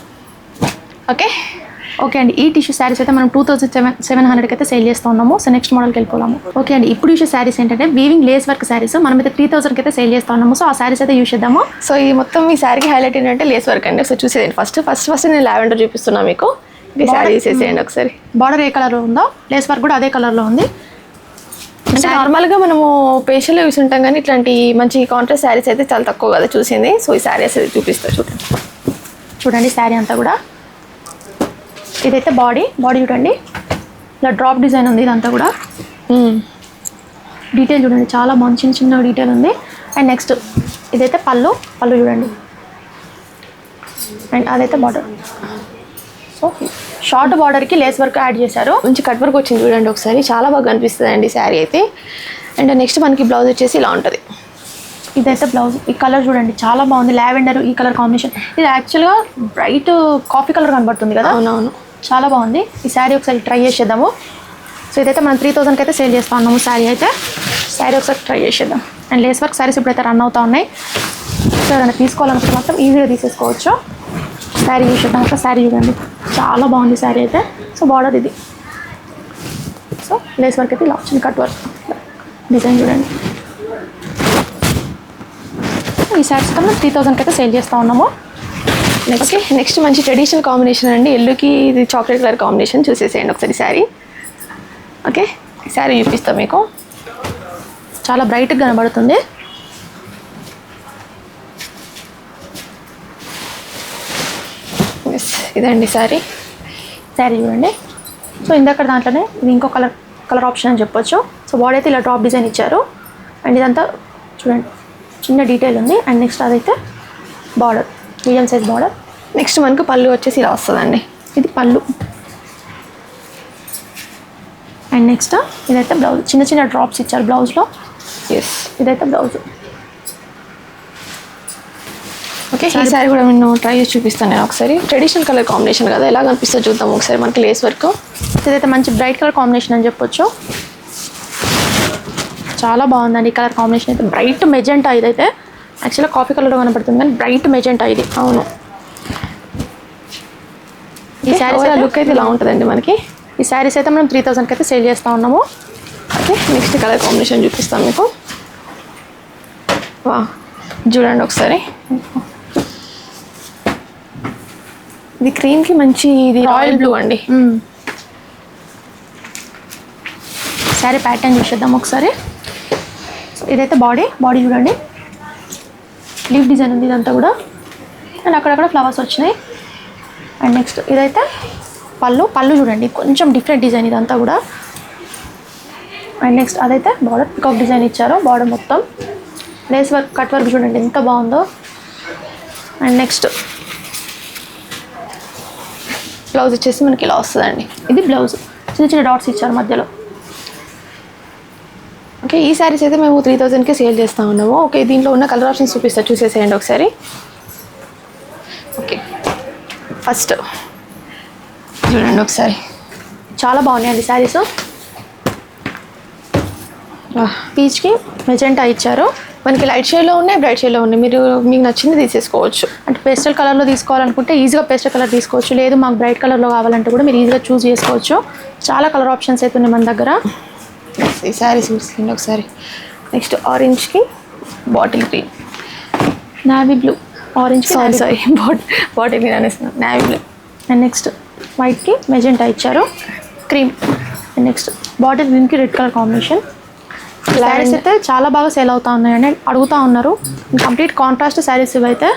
ఓకే అండి, ఈ టిష్యూ శారీస్ అయితే మనం 2700కి అయితే సేల్ చేస్తూ ఉన్నాము. సో నెక్స్ట్ మోడల్కి వెళ్ళిపోదాము. ఓకే అండి, ఇప్పుడు చూసే శారీస్ ఏంటంటే వీవింగ్ లేస్ వర్క్ శారీస్. మనమైతే 3000కి అయితే సేల్ చేస్తూ ఉన్నాము. సో ఆ శారీస్ అయితే యూస్ చేద్దాము.
సో ఈ మొత్తం ఈ శారీకి హైలైట్ ఏంటంటే లేస్ వర్క్ అండి. సో చూసేయండి ఫస్ట్ నేను లావెండర్ చూపిస్తున్నాను మీకు. ఈ శారీ చూసేసేయండి ఒకసారి.
బార్డర్ ఏ కలర్లో ఉందో లేస్ వర్క్ కూడా అదే కలర్లో ఉంది.
అంటే నార్మల్గా మనము పేషల్లో చూసి ఉంటాం కానీ ఇట్లాంటి మంచి కాంట్రాస్ట్ శారీస్ అయితే చాలా తక్కువ కదా చూసింది. సో ఈ శారీస్ అయితే చూడండి
శారీ అంతా కూడా. ఇదైతే బాడీ చూడండి ఇలా డ్రాప్ డిజైన్ ఉంది ఇదంతా కూడా. డీటెయిల్ చూడండి చాలా బాగుంది, చిన్న డీటెయిల్ ఉంది. అండ్ నెక్స్ట్ ఇదైతే పళ్ళు చూడండి. అండ్ అదైతే బార్డర్. సో షార్ట్ బార్డర్కి లేస్ వర్క్ యాడ్ చేశారు,
మంచి కట్ వర్క్ వచ్చింది చూడండి ఒకసారి, చాలా బాగా అనిపిస్తుంది అండి శారీ అయితే. అండ్ నెక్స్ట్ మనకి బ్లౌజ్ వచ్చేసి ఇలా ఉంటుంది.
ఇదైతే బ్లౌజ్. ఈ కలర్ చూడండి చాలా బాగుంది, లావెండర్ ఈ కలర్ కాంబినేషన్. ఇది యాక్చువల్గా బ్రైట్ కాఫీ కలర్ కనబడుతుంది కదా.
అవునవును,
చాలా బాగుంది. ఈ శారీ ఒకసారి ట్రై చేసేద్దాము. సో ఇదైతే మనం 3000కి అయితే సేల్ చేస్తూ ఉన్నాము శారీ అయితే. శారీ ఒకసారి ట్రై చేసేద్దాం. అండ్ లేస్ వర్క్ శారీస్ ఇప్పుడైతే రన్ అవుతూ ఉన్నాయి. సో ఏదైనా తీసుకోవాలనుకుంటే మాత్రం ఈజీగా తీసేసుకోవచ్చు. శారీ చూసేద్దాం. ఒక శారీ చూడండి చాలా బాగుంది శారీ అయితే. సో బార్డర్ ఇది. సో లేస్ వర్క్ అయితే ఇలా వచ్చింది, కట్ వర్క్ డిజైన్ చూడండి. ఈ శారీస్ కన్నా 3000కి అయితే సేల్ చేస్తూ ఉన్నాము.
నెక్స్ట్ మంచి ట్రెడిషనల్ కాంబినేషన్ అండి, ఎల్లుకి ఇది చాక్లెట్ కలర్ కాంబినేషన్. చూసేసేయండి ఒకసారి శారీ. ఓకే, శారీ చూపిస్తాం మీకు,
చాలా బ్రైట్గా కనబడుతుంది.
ఇదండి శారీ
చూడండి. సో ఇందాక దాంట్లోనే ఇది ఇంకో కలర్ ఆప్షన్ అని చెప్పొచ్చు. సో బాడీ అయితే ఇలా డ్రాప్ డిజైన్ ఇచ్చారు. అండ్ ఇదంతా చూడండి చిన్న డీటెయిల్ ఉంది. అండ్ నెక్స్ట్ అదైతే border medium size border.
Next మనకు పళ్ళు వచ్చేసి ఇలా వస్తుందండి,
ఇది పళ్ళు. అండ్ నెక్స్ట్ ఇదైతే బ్లౌజ్, చిన్న డ్రాప్స్ ఇచ్చారు బ్లౌజ్లో. ఇదైతే బ్లౌజ్.
ఓకే, ఈ శారీ కూడా నేను ట్రై చేసి చూపిస్తాను నేను ఒకసారి. ట్రెడిషనల్ కలర్ కాంబినేషన్ కదా, ఎలా కనిపిస్తుందో చూద్దాం ఒకసారి. మనకి లేస్ వర్క్
ఇదైతే మంచి బ్రైట్ కలర్ కాంబినేషన్ అని చెప్పొచ్చు. చాలా బాగుందండి ఈ కలర్ కాంబినేషన్ అయితే. బ్రైట్ మెజెంటా ఇదైతే. యాక్చువల్గా కాఫీ కలర్లో కనపడుతుంది కానీ బ్రైట్ మెజెంటా ఇది.
అవును, ఈ శారీ లుక్ అయితే ఇలా ఉంటుందండి మనకి.
ఈ శారీస్ అయితే మనం 3000కి అయితే సేల్ చేస్తూ ఉన్నాము.
ఓకే, నెక్స్ట్ కలర్ కాంబినేషన్ చూపిస్తాను మీకు. వా, చూడండి ఒకసారి. ఇది క్రీమ్కి మంచి ఇది రాయల్ బ్లూ అండి.
శారీ ప్యాటర్న్ చూసేద్దాం ఒకసారి. సో ఇదైతే బాడీ చూడండి లీఫ్ డిజైన్ ఉంది ఇదంతా కూడా. అండ్ అక్కడక్కడ ఫ్లవర్స్ వచ్చినాయి. అండ్ నెక్స్ట్ ఇదైతే పళ్ళు చూడండి కొంచెం డిఫరెంట్ డిజైన్ ఇదంతా కూడా. అండ్ నెక్స్ట్ అదైతే బార్డర్ పికాక్ డిజైన్ ఇచ్చారు బార్డర్ మొత్తం. లేస్ వర్క్ కట్ వర్క్ చూడండి ఎంత బాగుందో. అండ్ నెక్స్ట్
బ్లౌజ్ వచ్చేసి మనకి ఇలా వస్తుందండి.
ఇది బ్లౌజ్, చిన్న చిన్న డాట్స్ ఇచ్చారు మధ్యలో.
ఓకే, ఈ శారీస్ అయితే మేము 3000కి సేల్ చేస్తూ ఉన్నాము. ఓకే, దీంట్లో ఉన్న కలర్ ఆప్షన్స్ చూపిస్తా, చూసేసేయండి ఒకసారి. ఓకే, ఫస్ట్ చూడండి ఒకసారి,
చాలా బాగున్నాయండి శారీస్. పీచ్కి మెజెంటా ఇచ్చారు.
మనకి లైట్ షేడ్లో ఉన్నాయి, బ్రైట్ షేడ్లో ఉన్నాయి. మీకు నచ్చింది తీసేసుకోవచ్చు.
అంటే పేస్టల్ కలర్లో తీసుకోవాలనుకుంటే ఈజీగా పేస్టల్ కలర్ తీసుకోవచ్చు, లేదు మాకు బ్రైట్ కలర్లో కావాలంటే కూడా మీరు ఈజీగా చూస్ చేసుకోవచ్చు. చాలా కలర్ ఆప్షన్స్ అయితే ఉన్నాయి మన దగ్గర.
ఈ శారీస్ చూసుకోండి ఒకసారి. నెక్స్ట్ ఆరెంజ్కి bottle green,
navy blue, orange
sari bottle green అనేస్తున్నాం, నావీ బ్లూ.
అండ్ నెక్స్ట్ వైట్కి మెజెంటా ఇచ్చారు, క్రీమ్. అండ్ నెక్స్ట్ బాటిల్ గ్రీన్కి రెడ్ కలర్ కాంబినేషన్. శారీస్ అయితే చాలా బాగా సేల్ అవుతా ఉన్నాయండి, అడుగుతూ ఉన్నారు. కంప్లీట్ కాంట్రాస్ట్ శారీస్ ఇవైతే.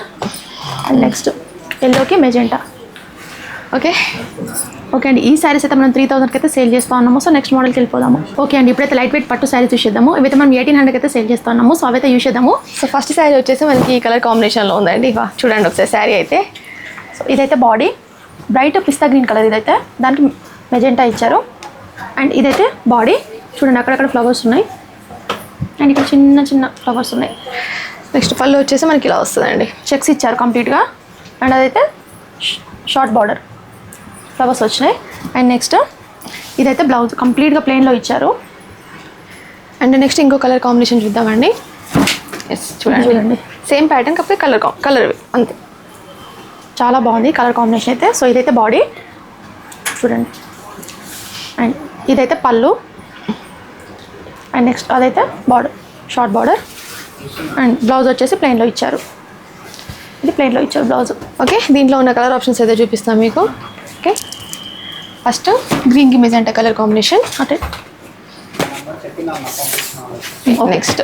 అండ్ నెక్స్ట్ ఎల్లోకి మెజెంటా.
ఓకే
ఓకే అండి, ఈ శారీస్ అయితే మనం 3000కి అయితే సేల్ చేస్తూ ఉన్నాము. సో నెక్స్ట్ మోడల్కి వెళ్ళిపోదాము. ఓకే అండి, ఇప్పుడైతే లైట్ వెయిట్ పట్టు శారీస్ చూసేద్దాము. ఇవైతే మనం 1800కి అయితే సేల్ చేస్తూ ఉన్నాము. సో అవైతే చూసేద్దాము.
సో ఫస్ట్ శారీ వచ్చేసి మనకి ఈ కలర్ కాంబినేషన్లో ఉందండి. ఇక చూడండి ఒకసారి శారీ అయితే.
సో ఇదైతే బాడీ బ్రైట్ పిస్తా గ్రీన్ కలర్, ఇదైతే దానికి మెజెంటా ఇచ్చారు. అండ్ ఇదైతే బాడీ చూడండి, అక్కడక్కడ ఫ్లవర్స్ ఉన్నాయి. అండ్ ఇక్కడ చిన్న చిన్న ఫ్లవర్స్ ఉన్నాయి.
నెక్స్ట్ పళ్ళు వచ్చేసి మనకి ఇలా వస్తుందండి,
చెక్స్ ఇచ్చారు కంప్లీట్గా. అండ్ అదైతే షార్ట్ బార్డర్ ఫ్లవర్స్ వచ్చినాయి. అండ్ నెక్స్ట్ ఇదైతే బ్లౌజ్ కంప్లీట్గా ప్లెయిన్లో ఇచ్చారు.
అండ్ నెక్స్ట్ ఇంకో కలర్ కాంబినేషన్ చూద్దామండి. ఎస్ చూడండి, సేమ్ ప్యాటర్న్ కాకపోతే కలర్ అంతే.
చాలా బాగుంది కలర్ కాంబినేషన్ అయితే. సో ఇదైతే బాడీ చూడండి. అండ్ ఇదైతే పళ్ళు. అండ్ నెక్స్ట్ అదైతే border, short border. And blouse వచ్చేసి ప్లెయిన్లో ఇచ్చారు. ఇది ప్లెయిన్లో ఇచ్చారు బ్లౌజ్.
ఓకే, దీంట్లో ఉన్న కలర్ ఆప్షన్స్ అయితే చూపిస్తాం మీకు. ఓకే, ఫస్ట్ గ్రీన్కి మెజెంటా కలర్ కాంబినేషన్.
అంటే
నెక్స్ట్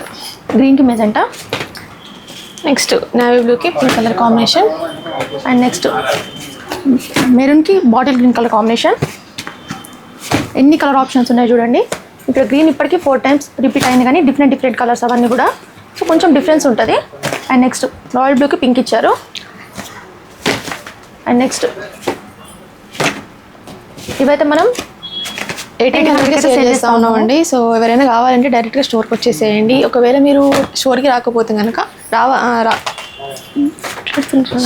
గ్రీన్కి మెజెంటా.
నెక్స్ట్ నావీ బ్లూకి pink colour combination.
And next మెరూన్కి బాటిల్ గ్రీన్ కలర్ కాంబినేషన్. ఎన్ని కలర్ ఆప్షన్స్ ఉన్నాయో చూడండి. ఇక్కడ గ్రీన్ ఇప్పటికీ 4 times రిపీట్ అయింది, కానీ డిఫరెంట్ కలర్స్ అవన్నీ కూడా. సో కొంచెం డిఫరెన్స్ ఉంటుంది. అండ్ నెక్స్ట్ రాయల్ బ్లూకి పింక్ ఇచ్చారు. అండ్ నెక్స్ట్ ఇవైతే మనం
1800కి సేల్ చేస్తూ ఉన్నామండి. సో ఎవరైనా కావాలంటే డైరెక్ట్గా స్టోర్కి వచ్చేసేయండి. ఒకవేళ మీరు స్టోర్కి రాకపోతే కనుక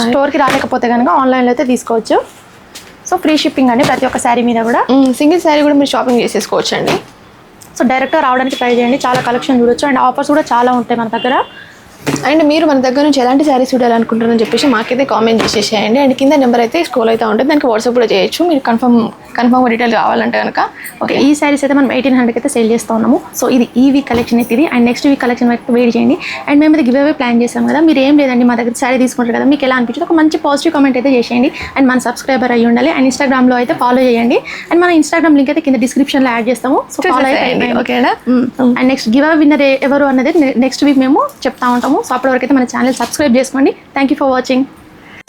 స్టోర్కి రాలేకపోతే కనుక ఆన్లైన్లో అయితే తీసుకోవచ్చు. సో ఫ్రీ షిప్పింగ్ అండి ప్రతి ఒక్క శారీ మీద కూడా.
సింగిల్ శారీ కూడా మీరు షాపింగ్ చేసేసుకోవచ్చు అండి.
సో డైరెక్ట్గా రావడానికి ట్రై చేయండి, చాలా కలెక్షన్ చూడొచ్చు. అండ్ ఆఫర్స్ కూడా చాలా ఉంటాయి మన దగ్గర.
అండ్ మీరు మన దగ్గర నుంచి ఎలాంటి శారీస్ చూడాలనుకుంటారని చెప్పేసి మాకైతే కామెంట్ చేసేసేయండి. అండ్ కింద నెంబర్ అయితే స్క్రోల్ అయితే ఉంటుంది, దానికి వాట్సాప్ కూడా చేయొచ్చు మీరు కన్ఫర్మ్ డీటెయిల్ కావాలంటే కనుక.
ఓకే, ఈ శారీస్ అయితే మనం 1800కి అయితే సేల్ చేస్తూ ఉన్నాము. సో ఇది ఈ వీక్ కలెక్షన్ అయితే ఇది. అండ్ నెక్స్ట్ వీక్ కలెక్షన్ వరకు వెయిట్ చేయండి. అండ్ మేము ఇది గివ్ అవే ప్లాన్ చేసాం కదా, మీరు ఏం లేదండి మా దగ్గర శారీ తీసుకుంటారు కదా, మీకు ఎలా అనిపించింది ఒక మంచి పాజిటివ్ కామెంట్ అయితే చేసేయండి. అండ్ మన సబ్స్క్రైబర్ అయ్యి ఉండాలి. అండ్ ఇన్స్టాగ్రామ్లో అయితే ఫాలో చేయండి. అండ్ మన ఇన్స్టాగ్రామ్ లింక్ అయితే కింద డిస్క్రిప్షన్లో యాడ్ చేస్తాము. సో ఫాలో అయితే
ఓకేనా.
And next give away winner ఎవరు అన్నది నెక్స్ట్ వీక్ మేము చెప్తా ఉంటాము. సో అప్పటి వరకు అయితే మన ఛానల్ సబ్స్క్రైబ్ చేసుకోండి. Thank you for watching.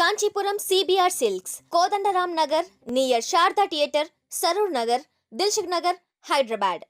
Kanchipuram CBR silks, Kodandaram Nagar near Sharada theatre, Saroor Nagar, Dilsukh Nagar, Hyderabad.